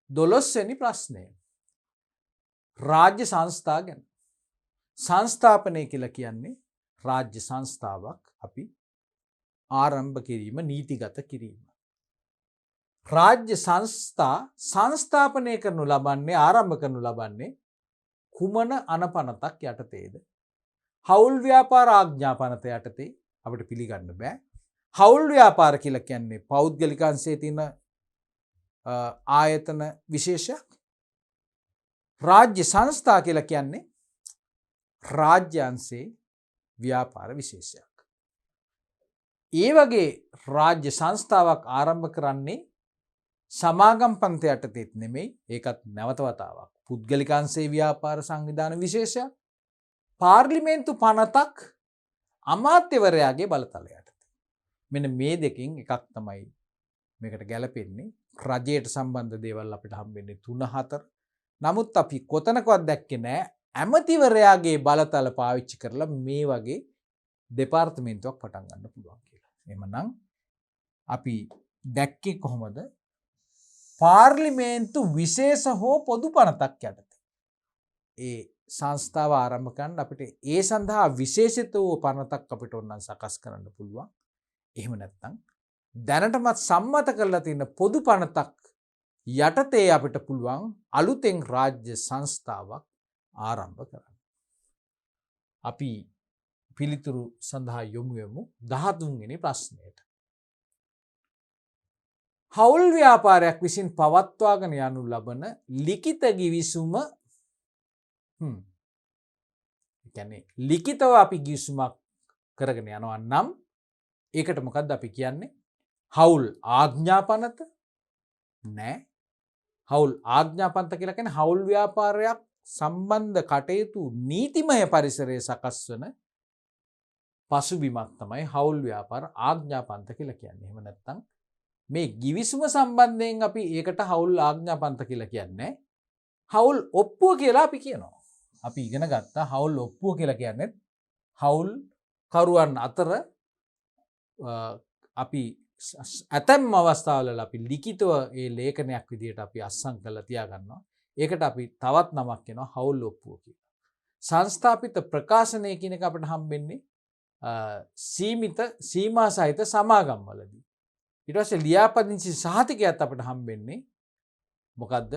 12 වෙනි ප්‍රශ්නය. රාජ්‍ය සංස්ථා ගැන. සංස්ථාපනය කියලා කියන්නේ රාජ්‍ය සංස්ථාවක් අපි ආරම්භ කිරීම, නීතිගත කිරීම. රාජ්‍ය සංස්ථා සංස්ථාපනය කරනු ලබන්නේ, ආරම්භ කරනු ලබන්නේ කුමන අනපනතක් යටතේද? හවුල් ව්‍යාපාර ආඥා පනත යටතේ අපිට පිළිගන්න බෑ. හවුල් ව්‍යාපාර කියලා කියන්නේ පෞද්ගලික අංශයේ තියෙන ආයතන විශේෂයක්. රාජ්‍ය සංස්ථා කියලා කියන්නේ රාජ්‍ය අංශයේ ව්‍යාපාර විශේෂයක්. ඒ වගේ රාජ්‍ය සංස්ථාවක් ආරම්භ කරන්නේ සමාගම් පන්ත යටතේත් නෙමෙයි. ඒකත් නැවත වතාවක් පුද්ගලික අංශයේ ව්‍යාපාර සංවිධාන විශේෂයක්. පාර්ලිමේන්තු පනතක් අමාත්‍යවරයාගේ බලතල යටතේ. මෙන්න මේ දෙකෙන් එකක් තමයි මේකට ගැලපෙන්නේ. රජයට සම්බන්ධ දේවල් අපිට හම්බෙන්නේ 3-4. නමුත් අපි කොතනකවත් දැක්කේ නැහැ ඇමතිවරයාගේ බලතල පාවිච්චි කරලා මේ වගේ දෙපාර්තමේන්තුවක් පටන් ගන්න පුළුවන් කියලා. එහෙමනම් අපි දැක්කේ කොහොමද? පාර්ලිමේන්තු විශේෂ හෝ පොදු පනතක් යටතේ ඒ සංස්ථාව ආරම්භ කරන්න අපිට ඒ සඳහා විශේෂිත වූ පනතක් අපිට ඕනනම් සකස් කරන්න පුළුවන්. එහෙම නැත්නම් දැනටමත් සම්මත කරලා තියෙන පොදු පනතක් යටතේ අපිට පුළුවන් අලුතෙන් රාජ්‍ය සංස්ථාවක් ආරම්භ කරන්න. අපි පිළිතුරු සඳහා යොමු වෙමු 13 වෙනි ප්‍රශ්නයට. හවුල් ව්‍යාපාරයක් විසින් පවත්වාගෙන යනු ලබන ලිඛිත ගිවිසුම කියන්නේ ලිඛිතව අපි ගිවිසුමක් කරගෙන යනවා නම් ඒකට මොකද්ද අපි කියන්නේ? හවුල් ආඥාපනත නෑ. හවුල් ආඥාපනත කියලා කියන්නේ හවුල් ව්‍යාපාරයක් සම්බන්ධ කටයුතු නීතිමය පරිසරය සකස් වන පසුබිමක් තමයි හවුල් ව්‍යාපාර ආඥාපනත කියලා කියන්නේ. එහෙම නැත්නම් මේ ගිවිසුම සම්බන්ධයෙන් අපි ඒකට හවුල් ආඥාපන්ත කියලා කියන්නේ හවුල් ඔප්පුව කියලා අපි කියනවා. අපි ඉගෙන ගත්තා හවුල් ඔප්පුව කියලා කියන්නේ හවුල් කරුවන් අතර අපි ඇතැම් අවස්ථාවල අපි ලිඛිතව ඒ ලේඛනයක් විදිහට අපි අත්සන් කරලා තියාගන්නවා. ඒකට අපි තවත් නමක් කියනවා හවුල් ඔප්පුව කියලා. සංස්ථාපිත ප්‍රකාශනය කියන එක අපිට හම්බෙන්නේ සීමිත සීමා සහිත සමාගම්වලදී. ඊට පස්සේ ලියාපදිංචි සහතිකයත් අපිට හම්බෙන්නේ මොකද්ද?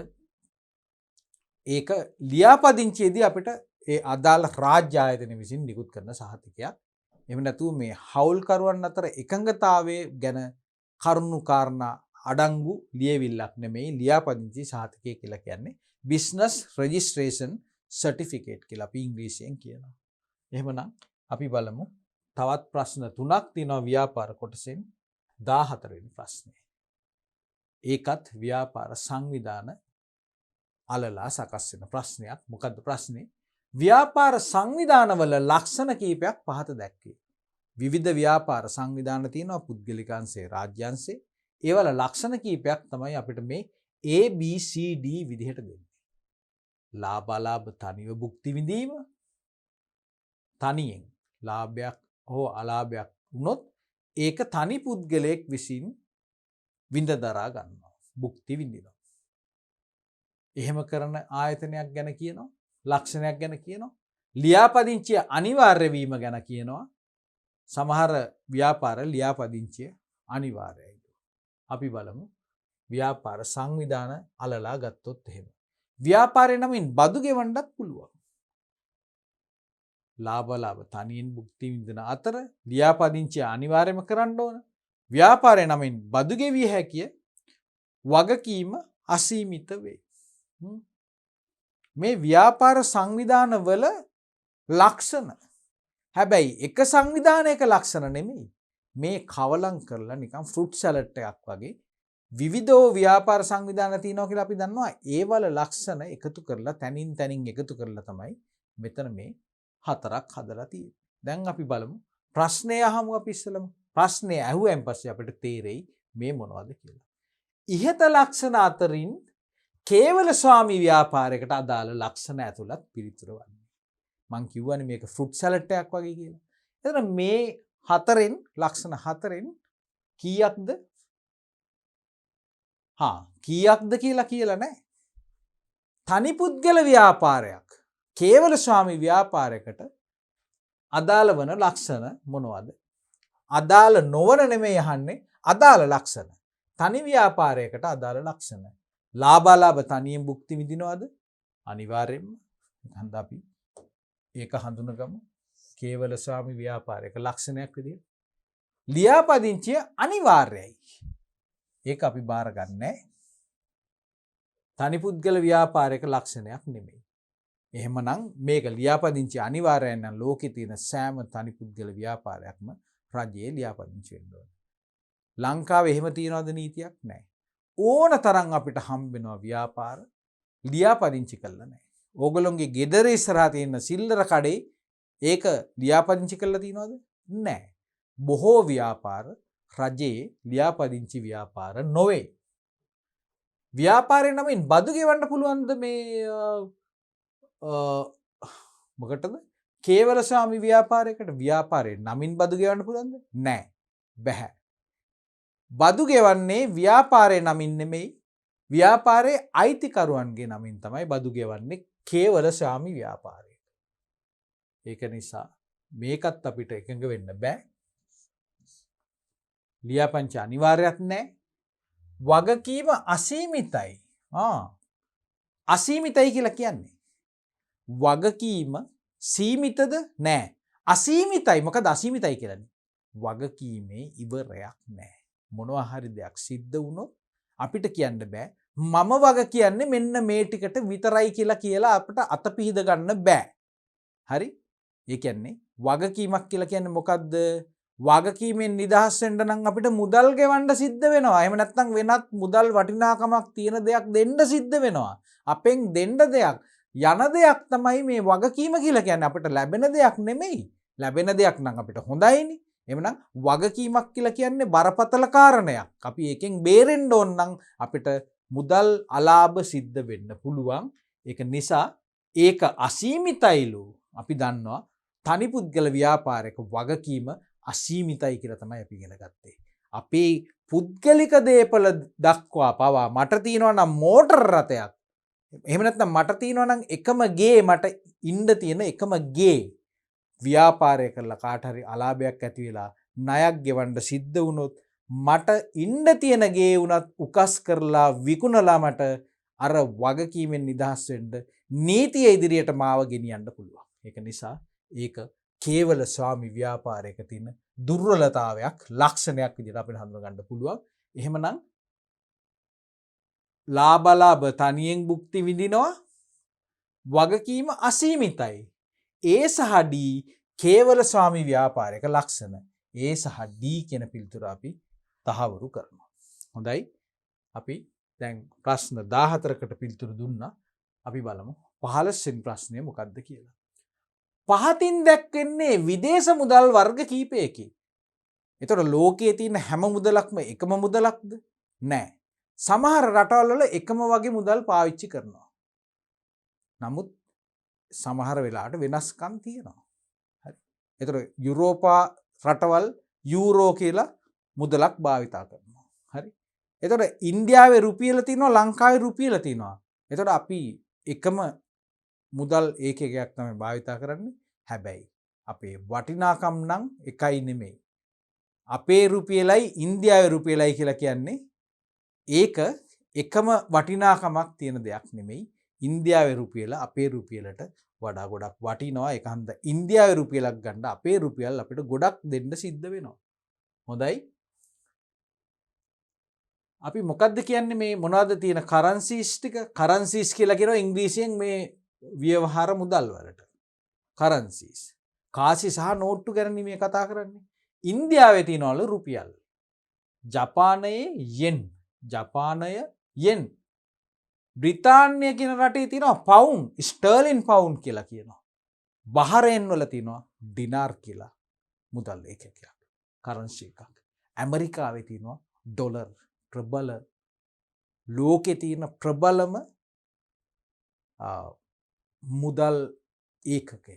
ඒක ලියාපදිංචියේදී අපිට ඒ අදාළ රාජ්‍ය ආයතන විසින් නිකුත් කරන සහතිකයක්. එහෙම නැතුව මේ හවුල්කරුවන් අතර එකඟතාවයේ ගැන කරුණු කාරණා අඩංගු ලියවිල්ලක් නෙමෙයි ලියාපදිංචි සහතිකය කියලා කියන්නේ බිස්නස් රෙජිස්ට්‍රේෂන් සර්ටිෆිකේට් කියලා අපි ඉංග්‍රීසියෙන් කියනවා. එහෙමනම් අපි බලමු තවත් ප්‍රශ්න 3ක් තියෙනවා ව්‍යාපාර කොටසෙන් 14 වෙනි ප්‍රශ්නේ. ඒකත් ව්‍යාපාර සංවිධාන අලලා සකස් වෙන ප්‍රශ්නයක්. මොකද්ද ප්‍රශ්නේ? ව්‍යාපාර සංවිධානවල ලක්ෂණ කීපයක් පහත දැක්වේ. විවිධ ව්‍යාපාර සංවිධාන තියෙනවා පුද්ගලිකාංශේ රාජ්‍යාංශේ. ඒවල ලක්ෂණ කීපයක් තමයි අපිට මේ ABCD විදිහට දෙන්නේ. ලාභාලාභ තනිව භුක්ති විඳීම, තනියෙන් ලාභයක් හෝ අලාභයක් වුණොත් ඒක තනි පුද්ගලයෙක් විසින් විඳ දරා ගන්නවා, භුක්ති විඳිනවා. එහෙම කරන ආයතනයක් ගැන කියනවා, ලක්ෂණයක් ගැන කියනවා. ලියාපදිංචිය අනිවාර්ය වීම ගැන කියනවා. සමහර ව්‍යාපාර ලියාපදිංචිය අනිවාර්යයි. අපි බලමු ව්‍යාපාර සංවිධාන අලලා ගත්තොත් එහෙම. ව්‍යාපාරේ නමින් බදු ගෙවන්නත් පුළුවන්. ලාභ තනියෙන් භුක්ති විඳින අතර ලියාපදිංචිය අනිවාර්යයෙන්ම කරන්න ඕන. ව්‍යාපාරේ නමින් බදු ගෙවිය හැකිය වගකීම අසීමිත වේ. මේ ව්‍යාපාර සංවිධානවල ලක්ෂණ. හැබැයි එක සංවිධානයක ලක්ෂණ නෙමෙයි. මේ කවලම් කරලා නිකන් ෆෘට් සැලඩ් එකක් වගේ විවිධ ව්‍යාපාර සංවිධාන තියෙනවා කියලා අපි දන්නවා. ඒවල ලක්ෂණ එකතු කරලා තනින් එකතු කරලා තමයි මෙතන මේ හතරක් හදලා තියෙන්නේ. දැන් අපි බලමු ප්‍රශ්නය අහමු අපි ඉස්සෙල්ලම. ප්‍රශ්නය අහුවෙන් පස්සේ අපිට තේරෙයි මේ මොනවද කියලා. ඉහත ලක්ෂණ අතරින් කේවල ස්වාමි ව්‍යාපාරයකට අදාළ ලක්ෂණ ඇතුළත් පිළිතුර වන්නේ. මං කිව්වනේ මේක ෆෘට් සැලඩ් එකක් වගේ කියලා. එතන මේ හතරෙන් ලක්ෂණ හතරෙන් කීයක්ද? කීයක්ද කියලා නැහැ. තනි පුද්ගල ව්‍යාපාරයක් කේවල ස්වාමි ව්‍යාපාරයකට අදාළ වන ලක්ෂණ මොනවද? අදාළ නොවන නෙමෙයි අහන්නේ අදාළ ලක්ෂණ. තනි ව්‍යාපාරයකට අදාළ ලක්ෂණ. ලාභාලාභ තනියෙන් භුක්ති විඳිනවද? අනිවාර්යෙන්ම. හන්ද අපි ඒක හඳුනගමු. කේවල ස්වාමි ව්‍යාපාරයක ලක්ෂණයක් විදිහට. ලියාපදිංචිය අනිවාර්යයි. ඒක අපි බාරගන්නේ තනි පුද්ගල ව්‍යාපාරයක ලක්ෂණයක් නෙමෙයි. එහෙමනම් මේක ලියාපදිංචි අනිවාර්යයෙන් නම් ලෝකේ තියෙන සෑම තනි පුද්ගල ව්‍යාපාරයක්ම රජයේ ලියාපදිංචි වෙන්න ඕන. ලංකාවේ එහෙම තියනවද නීතියක්? නැහැ. ඕන තරම් අපිට හම්බ වෙනවා ව්‍යාපාර ලියාපදිංචි කළා නැහැ. ඕගොල්ලෝගේ ගෙදර ඉස්සරහා තියෙන සිල්ලර කඩේ ඒක ලියාපදිංචි කළා තියනවද? නැහැ. බොහෝ ව්‍යාපාර රජයේ ලියාපදිංචි ව්‍යාපාර නොවේ. ව්‍යාපාරේ නමින් බදු ගෙවන්න පුළුවන්ද මේ මොකටද? කේවල ස්වාමි ව්‍යාපාරයකට ව්‍යාපාරේ නමින් බදු ගෙවන්න පුළුවන්ද? නැහැ. බැහැ. බදු ගෙවන්නේ ව්‍යාපාරේ නමින් නෙමෙයි. ව්‍යාපාරේ අයිතිකරුවන්ගේ නමින් තමයි බදු ගෙවන්නේ කේවල ස්වාමි ව්‍යාපාරයට. ඒක නිසා මේකත් අපිට එකඟ වෙන්න බෑ. ලියාපදිංචි අනිවාර්යයක් නැහැ. වගකීම අසීමිතයි. අසීමිතයි කියලා කියන්නේ වගකීම සීමිතද? නැහැ. අසීමිතයි. මොකද අසීමිතයි කියලානේ? වගකීමේ ඉවරයක් නැහැ. මොනවා හරි දෙයක් සිද්ධ වුණොත් අපිට කියන්න බෑ මම වග කියන්නේ මෙන්න මේ ටිකට විතරයි කියලා අපිට අත පිහිද ගන්න බෑ. හරි? ඒ කියන්නේ වගකීමක් කියලා කියන්නේ මොකද්ද? වගකීමෙන් නිදහස් වෙන්න නම් අපිට මුදල් ගෙවන්න සිද්ධ වෙනවා. එහෙම නැත්නම් වෙනත් මුදල් වටිනාකමක් තියෙන දෙයක් දෙන්න සිද්ධ වෙනවා. අපෙන් දෙන්න දෙයක් යන දෙයක් තමයි මේ වගකීම කියලා කියන්නේ. අපිට ලැබෙන දෙයක් නෙමෙයි. ලැබෙන දෙයක් නම් අපිට හොඳයිනේ. එමනම් වගකීමක් කියලා කියන්නේ බරපතල කාරණයක්. අපි එකෙන් බේරෙන්න ඕන නම් අපිට මුදල් අලාභ සිද්ධ වෙන්න පුළුවන්. ඒක නිසා ඒක අසීමිතයිලු. අපි දන්නවා තනි පුද්ගල ව්‍යාපාරයක වගකීම අසීමිතයි කියලා තමයි අපි ඉගෙන ගත්තේ. අපේ පුද්ගලික දේපල දක්වා පවා මට තියෙනවා නම් මෝටර් රථයක්. එහෙම නැත්නම් මට තියෙනවා නම් එකම ගේ මට ඉන්න තියෙන එකම ගේ ව්‍යාපාරය කරලා කාට හරි අලාභයක් ඇති වෙලා ණයක් ගෙවන්න සිද්ධ වුණොත් මට ඉන්න තියෙන ගේ උනත් උකස් කරලා විකුණලා මට අර වගකීමෙන් නිදහස් වෙන්න නීතිය ඉදිරියට මාව ගෙනියන්න පුළුවන්. ඒක නිසා ඒක කේවල ස්වාමි ව්‍යාපාරයක තියෙන දුර්වලතාවයක් ලක්ෂණයක් විදිහට අපිට හඳුනා ගන්න පුළුවන්. එහෙමනම් ලාභ තනියෙන් භුක්ති විඳිනවා වගකීම අසීමිතයි. ඒ සහ ඩී කේවල ස්වාමි ව්‍යාපාරයක ලක්ෂණ. ඒ සහ ඩී කියන පිළිතුර අපි තහවුරු කරනවා. හොඳයි. අපි දැන් ප්‍රශ්න 14කට පිළිතුරු දුන්නා. අපි බලමු 15 වෙනි ප්‍රශ්නය මොකක්ද කියලා. පහතින් දැක්වෙන්නේ විදේශ මුදල් වර්ග කීපයකි. එතකොට ලෝකයේ තියෙන හැම මුදලක්ම එකම මුදලක්ද? නෑ. සමහර රටවල් වල එකම වගේ මුදල් පාවිච්චි කරනවා. නමුත් සමහර වෙලාවට වෙනස්කම් තියෙනවා. හරි. එතකොට යුරෝපා රටවල් යූරෝ කියලා මුදලක් භාවිතා කරනවා. හරි. එතකොට ඉන්දියාවේ රුපියල තියෙනවා ලංකාවේ රුපියල තියෙනවා. එතකොට අපි එකම මුදල් ඒකකයක් තමයි භාවිතා කරන්නේ. හැබැයි අපේ වටිනාකම් නම් එකයි නෙමෙයි. අපේ රුපියලයි ඉන්දියාවේ රුපියලයි කියලා කියන්නේ ඒක එකම වටිනාකමක් තියෙන දෙයක් නෙමෙයි. ඉන්දියාවේ රුපියල අපේ රුපියලට වඩා ගොඩක් වටිනවා. ඒක හන්ද ඉන්දියාවේ රුපියලක් ගන්න අපේ රුපියල් අපිට ගොඩක් දෙන්න සිද්ධ වෙනවා. හොඳයි. අපි මොකද්ද කියන්නේ මේ මොනවද තියෙන කරන්සිස් ටික? කරන්සිස් කියලා කියනවා ඉංග්‍රීසියෙන් මේ ව්‍යවහාර මුදල් වලට. කරන්සිස්. කාසි සහ නෝට්ටු ගැන මේ කතා කරන්නේ. ඉන්දියාවේ තියෙනවලු රුපියල්. ජපානයේ යෙන්. ජපානය යෙන්. බ්‍රිතාන්‍ය කියන රටේ තියෙනවා පවුන්, ස්ටර්ලින් පවුන් කියලා කියනවා. බහරේන් වල තියෙනවා ඩිනාර් කියලා මුදල් ඒකකයක්. කරන්සි එකක්. ඇමරිකාවේ තියෙනවා ඩොලර්. ප්‍රබල ලෝකේ තියෙන ප්‍රබලම මුදල් ඒකකය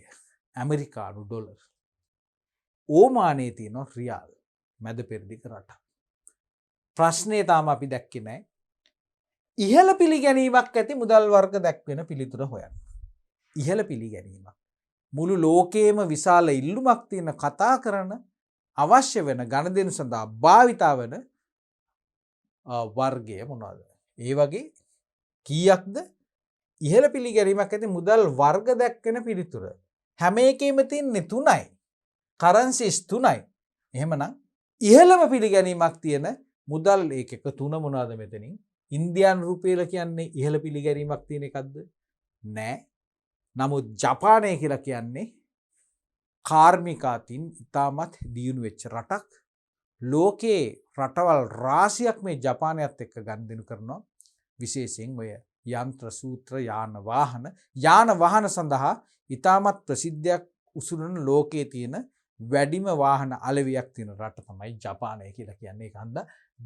ඇමරිකානු ඩොලර්. ඕමානයේ තියෙනවා රියාල්. මැද පෙරදිග රට. ප්‍රශ්නේ තාම අපි දැක්කේ නැහැ. ඉහළ පිළිගැනීමක් ඇති මුදල් වර්ග දැක්වෙන පිළිතුර හොයන්න. ඉහළ පිළිගැනීමක්. මුළු ලෝකයේම විශාල ඉල්ලුමක් තියෙන කතා කරන අවශ්‍ය වෙන ගණදෙනු සඳහා භාවිතා වන වර්ගය මොනවද? ඒ වගේ කීයක්ද ඉහළ පිළිගැනීමක් ඇති මුදල් වර්ග දැක්වෙන පිළිතුර? හැම එකෙම තියෙන්නේ 3යි. කරන්සිස් 3යි. එහෙමනම් ඉහළම පිළිගැනීමක් තියෙන මුදල් ඒකක 3 මොනවද මෙතනින්? ඉන්දියානු රුපියල කියන්නේ ඉහළ පිළිගැනීමක් තියෙන එකක්ද? නෑ. නමුත් ජපානය කියලා කියන්නේ කාර්මිකාතින් ඉතාමත් දියුණු වෙච්ච රටක්. ලෝකේ රටවල් රාශියක් මේ ජපානයත් එක්ක ගනුදෙනු කරනවා. විශේෂයෙන් ඔය යන්ත්‍ර සූත්‍ර යාන වාහන සඳහා ඉතාමත් ප්‍රසිද්ධයක් උසුලන ලෝකයේ තියෙන වැඩිම වාහන අලෙවියක් තියෙන රට තමයි ජපානය කියලා කියන්නේ. ඒක හන්ද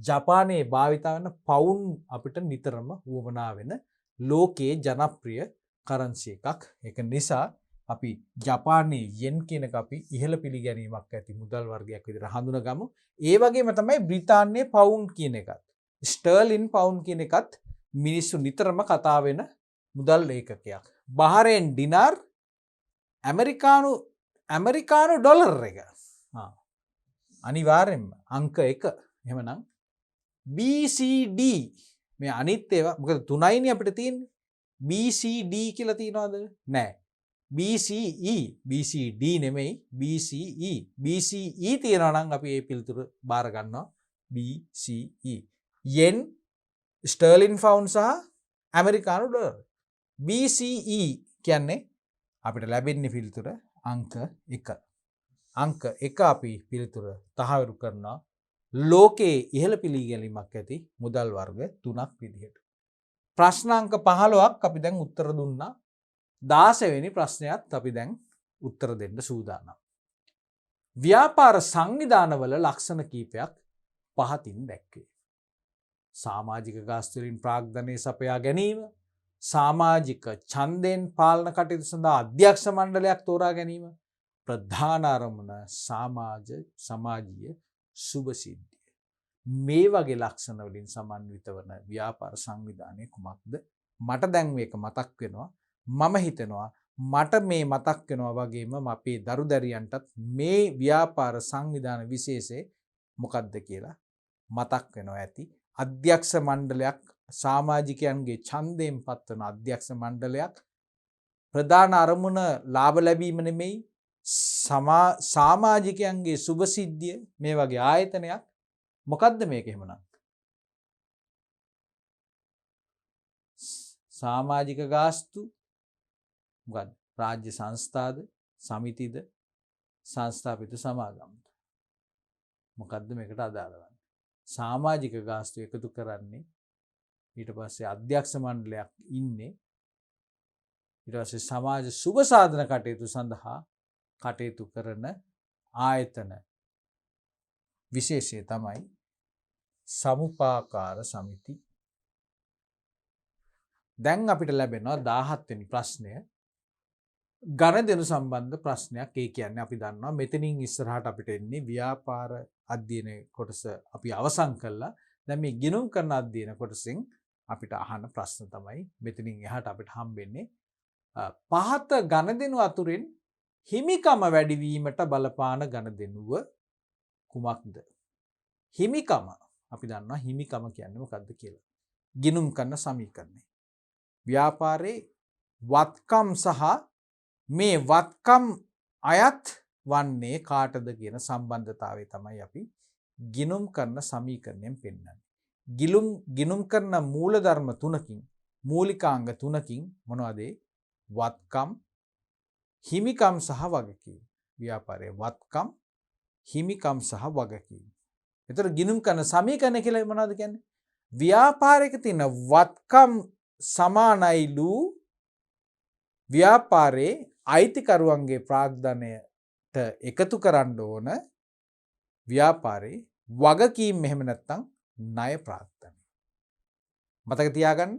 ජපානයේ භාවිතා වෙන පවුන් අපිට නිතරම වුවමනා වෙන ලෝකයේ ජනප්‍රිය කරන්සි එකක්. ඒක නිසා අපි ජපානයේ යෙන් කියන එක අපි ඉහළ පිළිගැනීමක් ඇති මුදල් වර්ගයක් විදිහට හඳුනගමු. ඒ වගේම තමයි බ්‍රිතාන්‍යයේ පවුන් කියන එකත්, ස්ටර්ලින් පවුන් කියන එකත් මිනිස්සු නිතරම කතා වෙන මුදල් ඒකකයක්. බහරේන් ඩිනාර්, ඇමරිකානු ඩොලර් එක. අනිවාර්යෙන්ම අංක 1. එහෙමනම් BCD මේ අනිත් ඒවා මොකද 3යිනේ අපිට තියෙන්නේ. BCD කියලා තියනවද? නෑ. BCD නෙමෙයි BCE. BCE තියනවා නම් අපි ඒ පිළිතුර බාර ගන්නවා. BCE. yen, ස්ටර්ලින් පවුන්ඩ් සහ ඇමරිකානු ඩොලර්. BCE කියන්නේ අපිට ලැබෙන්නේ පිළිතුර අංක 1. අංක 1 අපි පිළිතුර තහවුරු කරනවා. ලෝකයේ ඉහළ පිළිගැනීමක් ඇති මුදල් වර්ග 3ක් විදිහට. ප්‍රශ්න අංක 15ක් අපි දැන් උත්තර දුන්නා. 16 වෙනි ප්‍රශ්නයත් අපි දැන් උත්තර දෙන්න සූදානම්. ව්‍යාපාර සංවිධානවල ලක්ෂණ කීපයක් පහතින් දැක්වේ. සාමාජික ගාස්තුවලින් ප්‍රාග්ධනය සපයා ගැනීම, සාමාජික ඡන්දයෙන් පාලන කටයුතු සඳහා අධ්‍යක්ෂ මණ්ඩලයක් තෝරා ගැනීම, ප්‍රධාන අරමුණ සමාජීය සුභසිද්ධිය. මේ වගේ ලක්ෂණ වලින් සමන්විත වන ව්‍යාපාර සංවිධානය කුමක්ද? මට දැන් මේක මතක් වෙනවා. මම හිතනවා මට මේ මතක් වෙනවා වගේම අපේ දරුදැරියන්ටත් මේ ව්‍යාපාර සංවිධාන විශේෂය මොකක්ද කියලා මතක් වෙනවා ඇති. අධ්‍යක්ෂ මණ්ඩලයක්, සමාජිකයන්ගේ ඡන්දයෙන් පත්වන අධ්‍යක්ෂ මණ්ඩලයක්, ප්‍රධාන අරමුණ ලාභ ලැබීම නෙමෙයි, සමාජිකයන්ගේ සුභසිද්ධිය, මේ වගේ ආයතනයක්. මොකද්ද මේක එහෙමනම්? සමාජික ගාස්තු මොකද්ද? රාජ්‍ය සංස්ථාද, සමිතිද, සංස්ථාපිත සමාගම්ද? මොකද්ද මේකට අදාළ වන්නේ? සමාජික ගාස්තු එකතු කරන්නේ ඊට පස්සේ අධ්‍යක්ෂ මණ්ඩලයක් ඉන්නේ. ඊට පස්සේ සමාජ සුභ සාධන කටයුතු සඳහා කටයුතු කරන ආයතන විශේෂය තමයි සමුපාකාර සමිති. දැන් අපිට ලැබෙනවා 17 වෙනි ප්‍රශ්නය. ගණදෙනු සම්බන්ධ ප්‍රශ්නයක්. ඒ කියන්නේ අපි දන්නවා මෙතනින් ඉස්සරහට අපිට එන්නේ ව්‍යාපාර අධ්‍යයන කොටස අපි අවසන් කළා. දැන් මේ ගිණුම් කරන අධ්‍යයන කොටසෙන් අපිට අහන ප්‍රශ්න තමයි මෙතනින් එහාට අපිට හම්බෙන්නේ. පහත ගණදෙනු අතුරින් හිමිකම වැඩිවීමට බලපාන ගණදෙනුව කුමක්ද? හිමිකම අපි දන්නවා හිමිකම කියන්නේ මොකක්ද කියලා. ගිණුම් කරන සමීකරණය. ව්‍යාපාරේ වත්කම් සහ මේ වත්කම් අයත් වන්නේ කාටද කියන සම්බන්ධතාවය තමයි අපි ගිණුම් කරන සමීකරණයෙන් පෙන්වන්නේ. ගිණුම් කරන මූලධර්ම තුනකින්, මූලිකාංග තුනකින් මොනවද? වත්කම්, හිමිකම් සහ වගකීම්. ව්‍යාපාරයේ වත්කම්, හිමිකම් සහ වගකීම්. ඒතර ගිණුම් කරන සමීකරණය කියලා මොනවද කියන්නේ? ව්‍යාපාරයක තියෙන වත්කම් සමානයිලු ව්‍යාපාරයේ අයිතිකරුවන්ගේ ප්‍රාග්ධනයට එකතු කරන්න ඕන ව්‍යාපාරයේ වගකීම්, එහෙම නැත්නම් ණය ප්‍රාග්ධනය. මතක තියාගන්න,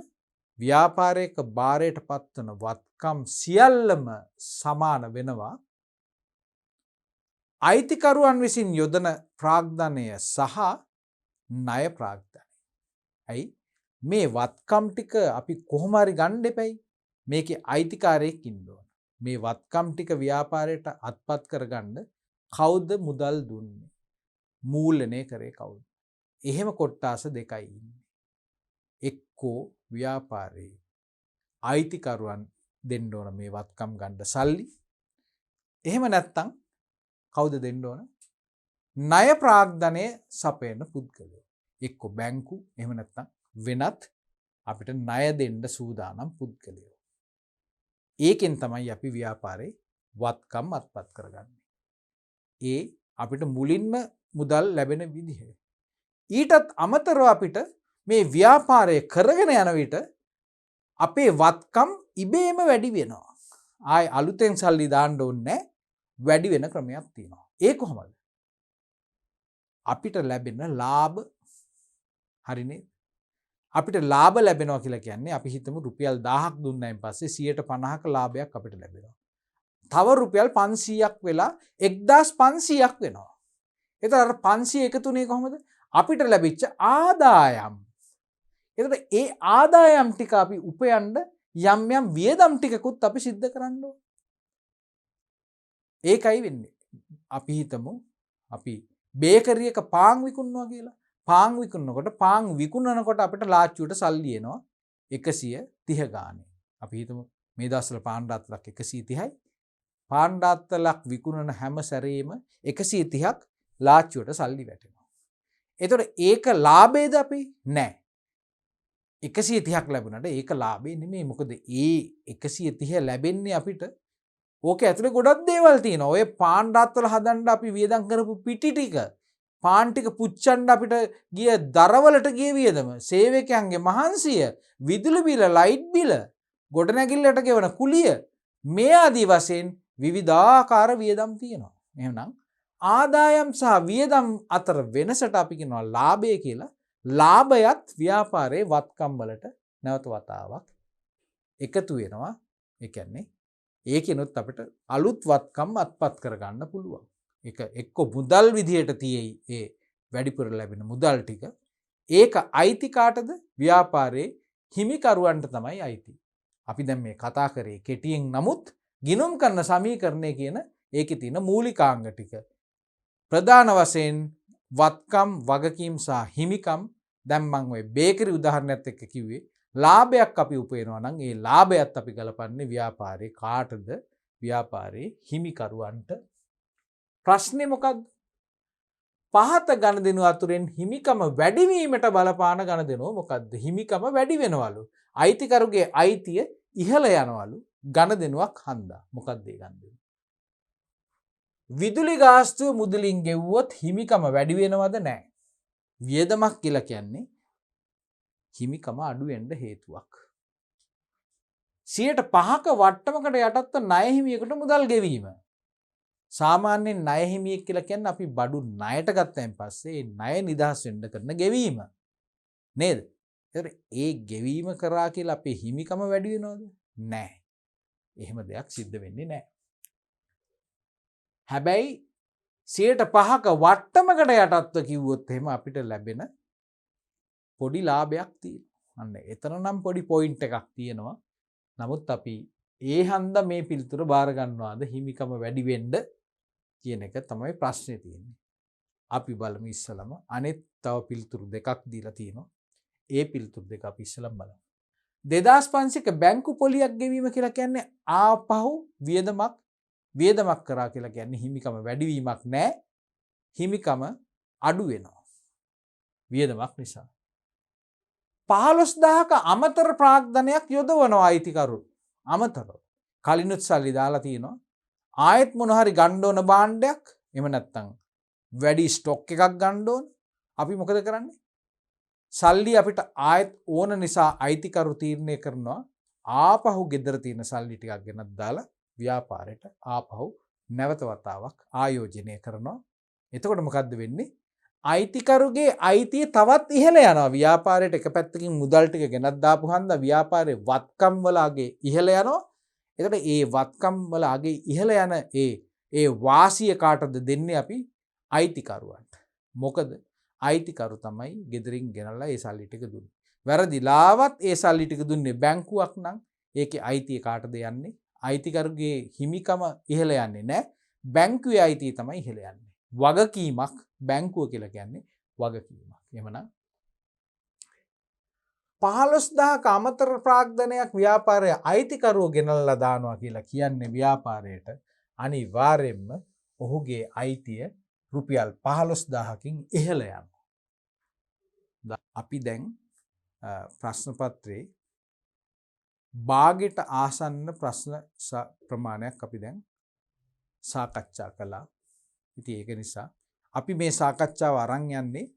ව්‍යාපාරයක බාරයට පත්වන වත්කම් සියල්ලම සමාන වෙනවා අයිතිකරුවන් විසින් යොදන ප්‍රාග්ධනය සහ ණය ප්‍රාග්ධනය. ඇයි මේ වත්කම් ටික අපි කොහොම හරි ගන්න දෙපැයි? මේකේ අයිතිකාරයෙක් ඉන්න ඕන. මේ වත්කම් ටික ව්‍යාපාරයට අත්පත් කරගන්න කවුද මුදල් දුන්නේ? මූලනය කරේ කවුද? එහෙම කොට්ටාස දෙකයි ඉන්නේ. එක්කෝ ව්‍යාපාරයේ අයිතිකරුවන් දෙන්න ඕන මේ වත්කම් ගන්න සල්ලි. එහෙම නැත්නම් කවුද දෙන්න ඕන? ණය ප්‍රාග්ධනය සපයන පුද්ගලයෝ. එක්කෝ බැංකු, එහෙම නැත්නම් වෙනත් අපිට ණය දෙන්න සූදානම් පුද්ගලයෝ. ඒකෙන් තමයි අපි ව්‍යාපාරේ වත්කම් අත්පත් කරගන්නේ. ඒ අපිට මුලින්ම මුදල් ලැබෙන විදිහ. ඊටත් අමතරව අපිට මේ ව්‍යාපාරය කරගෙන යන විට අපේ වත්කම් ඉබේම වැඩි වෙනවා. ආයි අලුතෙන් සල්ලි දාන්න ඕනේ, වැඩි වෙන ක්‍රමයක් තියෙනවා. ඒ කොහොමද? අපිට ලැබෙන ලාභ, හරිනේ. අපිට ලාභ ලැබෙනවා කියලා කියන්නේ අපි හිතමු රුපියල් 1000ක් දුන්නායින් පස්සේ 150ක ලාභයක් අපිට ලැබෙනවා. තව රුපියල් 500ක් වෙලා 1500ක් වෙනවා. එතකොට අර 500 එකතුනේ කොහොමද? අපිට ලැබිච්ච ආදායම්. එතකොට ඒ ආදායම් ටික අපි උපයන්න යම් යම් වියදම් ටිකකුත් අපි සිද්ධ කරන්න ඕන. ඒකයි වෙන්නේ. අපි හිතමු අපි බේකරි එක පාන් විකුණනවා කියලා. පාන් විකුණනකොට පාන් විකුණනකොට අපිට ලාච්චුවට සල්ලි එනවා 130 ගානේ. අපි හිතමු මේ දවස්වල පාන් රාත්තලක් 130යි. පාන් රාත්තලක් විකුණන හැම සැරේම 130ක් ලාච්චුවට සල්ලි වැටෙනවා. එතකොට ඒක ලාභේද අපි? නෑ. 130ක් ලැබුණාට ඒක ලාභේ නෙමෙයි. මොකද ඒ 130 ලැබෙන්නේ අපිට ඕක ඇතුලේ ගොඩක් දේවල් තියෙනවා. ඔය පාන් රාත්තල හදන්න අපි වියදම් කරපු පිටි ටික, පාන් ටික පුච්චන්න අපිට ගිය දරවලට ගිය වියදම, සේවකයන්ගේ මහන්සිය, විදුලි බිල, ලයිට් බිල, ගොඩනැගිල්ලට ගෙවන කුලිය, මේ ආදී වශයෙන් විවිධාකාර වියදම් තියෙනවා. එහෙනම් ආදායම් සහ වියදම් අතර වෙනසට අපි කියනවා ලාභය කියලා. ලාභයත් ව්‍යාපාරයේ වත්කම් වලට නැවත වතාවක් එකතු වෙනවා. ඒ කියන්නේ ඒකිනුත් අපිට අලුත් වත්කම් අත්පත් කරගන්න පුළුවන්. ඒක එක්ක මුදල් විදියට තියෙයි ඒ වැඩිපුර ලැබෙන මුදල් ටික. ඒක අයිති කාටද? ව්‍යාපාරයේ හිමිකරුවන්ට තමයි අයිති. අපි දැන් මේ කතා කරේ කෙටියෙන් නමුත් ගිණුම් කරන සමීකරණය කියන ඒකේ තියෙන මූලිකාංග ටික. ප්‍රධාන වශයෙන් වත්කම්, වගකීම් සහ හිමිකම්. දැන් මම ওই බේකරි උදාහරණයත් එක්ක කිව්වේ ලාභයක් අපි උපයනවා නම් ඒ ලාභයත් අපි ගලපන්නේ ව්‍යාපාරේ කාටද? ව්‍යාපාරේ හිමිකරුවන්ට. ප්‍රශ්නේ මොකක්ද? පහත ගණදෙනු අතුරෙන් හිමිකම වැඩිවීමට බලපාන ගණදෙනුව මොකක්ද? හිමිකම වැඩි වෙනවලු. අයිතිකරුගේ අයිතිය ඉහළ යනවලු ගණදෙනුවක් හන්දා. මොකක්ද ඒ ගණදෙනුව? විදුලි ගාස්තුව මුදලින් ගෙව්වොත් හිමිකම වැඩි වෙනවද? නැහැ. වියදමක් කියලා කියන්නේ හිමිකම අඩු වෙන්න හේතුවක්. 5%ක වට්ටමකට යටත්ව ණය හිමියෙකුට මුදල් ගෙවීම. සාමාන්‍යයෙන් ණය හිමියෙක් කියලා කියන්නේ අපි බඩු ණයට ගත්තයින් පස්සේ ඒ ණය නිදහස් වෙන්න කරන ගෙවීම. නේද? ඒතර ඒ ගෙවීම කරා කියලා අපේ හිමිකම වැඩි වෙනවද? නැහැ. එහෙම දෙයක් සිද්ධ වෙන්නේ නැහැ. හැබැයි 5%ක වට්ටමකට යටත්ව කිව්වොත් එහෙම අපිට ලැබෙන පොඩි ලාභයක් තියෙනවා. අන්න එතන නම් පොඩි පොයින්ට් එකක් තියෙනවා. නමුත් අපි ඒ හන්දා මේ පිළිතුර බාර ගන්නවාද හිමිකම වැඩි වෙන්න කියන එක තමයි ප්‍රශ්නේ තියෙන්නේ. අපි බලමු ඉස්සලම අනෙත් තව පිළිතුරු දෙකක් දීලා තියෙනවා. ඒ පිළිතුරු දෙක අපි ඉස්සලම බලමු. 2500ක බැංකු පොලියක් ගෙවීම කියලා කියන්නේ ආපහු වියදමක් කරා කියලා කියන්නේ හිමිකම වැඩිවීමක් නෑ. හිමිකම අඩු වෙනවා. වියදමක් නිසා. 15000ක අමතර ප්‍රාග්ධනයක් යොදවනවා අයිතිකරු. අමතරව. කලිනුත් සල්ලි දාලා තියෙනවා. ආයෙත් මොන හරි ගන්න ඕන භාණ්ඩයක් එහෙම නැත්නම් වැඩි ස්ටොක් එකක් ගන්න ඕන. අපි මොකද කරන්නේ? සල්ලි අපිට ආයෙත් ඕන නිසා අයිතිකරු තීරණය කරනවා ආපහු ගෙදර තියෙන සල්ලි ටිකක් ගෙනත් දාලා ව්‍යාපාරයට ආපහු නැවත වතාවක් ආයෝජනය කරනවා. එතකොට මොකද්ද වෙන්නේ? අයිතිකරුගේ අයිතිය තවත් ඉහළ යනවා. ව්‍යාපාරයට එක පැත්තකින් මුදල් ටික ගෙනත් දාපු හන්දා ව්‍යාපාරයේ වත්කම් වල අගේ ඉහළ යනවා. එතකොට ඒ වත්කම් වල අගේ ඉහළ යන ඒ වාසිය කාටද දෙන්නේ? අපි අයිතිකරුවන්ට. මොකද අයිතිකරු තමයි ගෙදරින් ගෙනල්ලා ඒ සල්ලි ටික දුන්නේ. වැරදිලාවත් ඒ සල්ලි ටික දුන්නේ බැංකුවක් නම් ඒකේ අයිතිය කාටද යන්නේ? අයිතිකරුගේ හිමිකම ඉහළ යන්නේ නැහැ. බැංකුවේ අයිතිය තමයි ඉහළ යන්නේ. වගකීමක් බැංකුව කියලා කියන්නේ වගකීමක්. එහෙමනම් 15000ක අමතර ප්‍රාග්ධනයක් ව්‍යාපාරයේ අයිතිකරුව ගෙනල්ලා දානවා කියලා කියන්නේ ව්‍යාපාරයට අනිවාර්යෙන්ම ඔහුගේ අයිතිය රුපියල් 15000කින් ඉහළ යනවා. අපි දැන් ප්‍රශ්න පත්‍රයේ භාගයට ආසන්න ප්‍රශ්න ප්‍රමාණයක් අපි දැන් සාකච්ඡා කළා. ඉතින් ඒක නිසා අපි මේ සාකච්ඡාව අරන් යන්නේ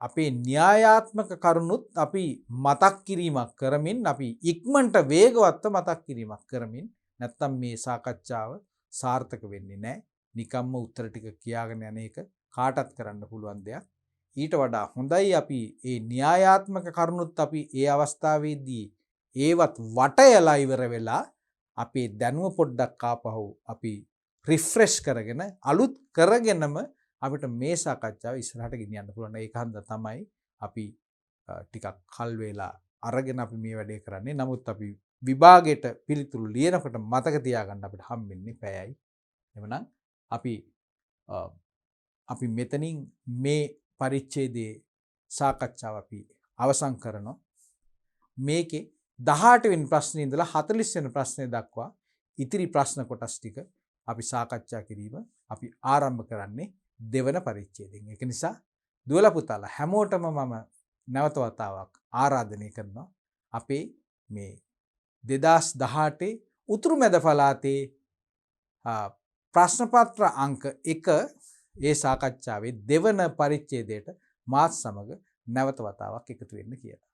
අපේ න්‍යායාත්මක කරුණුත් අපි මතක් කිරීමක් කරමින් අපි ඉක්මනට වේගවත්ව මතක් කිරීමක් කරමින් නැත්තම් මේ සාකච්ඡාව සාර්ථක වෙන්නේ නැහැ. නිකම්ම උත්තර ටික කියාගෙන යන එක කාටත් කරන්න පුළුවන් දෙයක්. ඊට වඩා හොඳයි අපි මේ න්‍යායාත්මක කරුණුත් අපි ඒ අවස්ථාවේදී ඒවත් වටයලා ඉවර වෙලා අපේ දැනුම පොඩ්ඩක් ආපහු අපි රිෆ්‍රෙෂ් කරගෙන අලුත් කරගෙනම අපිට මේ සාකච්ඡාව ඉස්සරහට ගෙනියන්න පුළුවන්. ඒක හන්ද තමයි අපි ටිකක් කල් වේලා අරගෙන අපි මේ වැඩේ කරන්නේ. නමුත් අපි විභාගයට පිළිතුරු ලියනකොට මතක තියාගන්න අපිට හම්බෙන්නේ පැයයි. එවනම් අපි මෙතනින් මේ පරිච්ඡේදයේ සාකච්ඡාව අපි අවසන් කරනවා. මේකේ 18 වෙනි ප්‍රශ්නේ ඉඳලා 40 වෙනි ප්‍රශ්නේ දක්වා ඉතිරි ප්‍රශ්න කොටස් ටික අපි සාකච්ඡා කිරීම අපි ආරම්භ කරන්නේ දෙවන පරිච්ඡේදයෙන්. ඒක නිසා දුවලා පුතාලා හැමෝටම මම නැවත වතාවක් ආරාධනය කරනවා අපේ මේ 2018 උතුරු මැද පළාතේ ප්‍රශ්න පත්‍ර අංක 1 ඒ සාකච්ඡාවේ දෙවන පරිච්ඡේදයට මාත් සමග නැවත වතාවක් එකතු වෙන්න කියලා.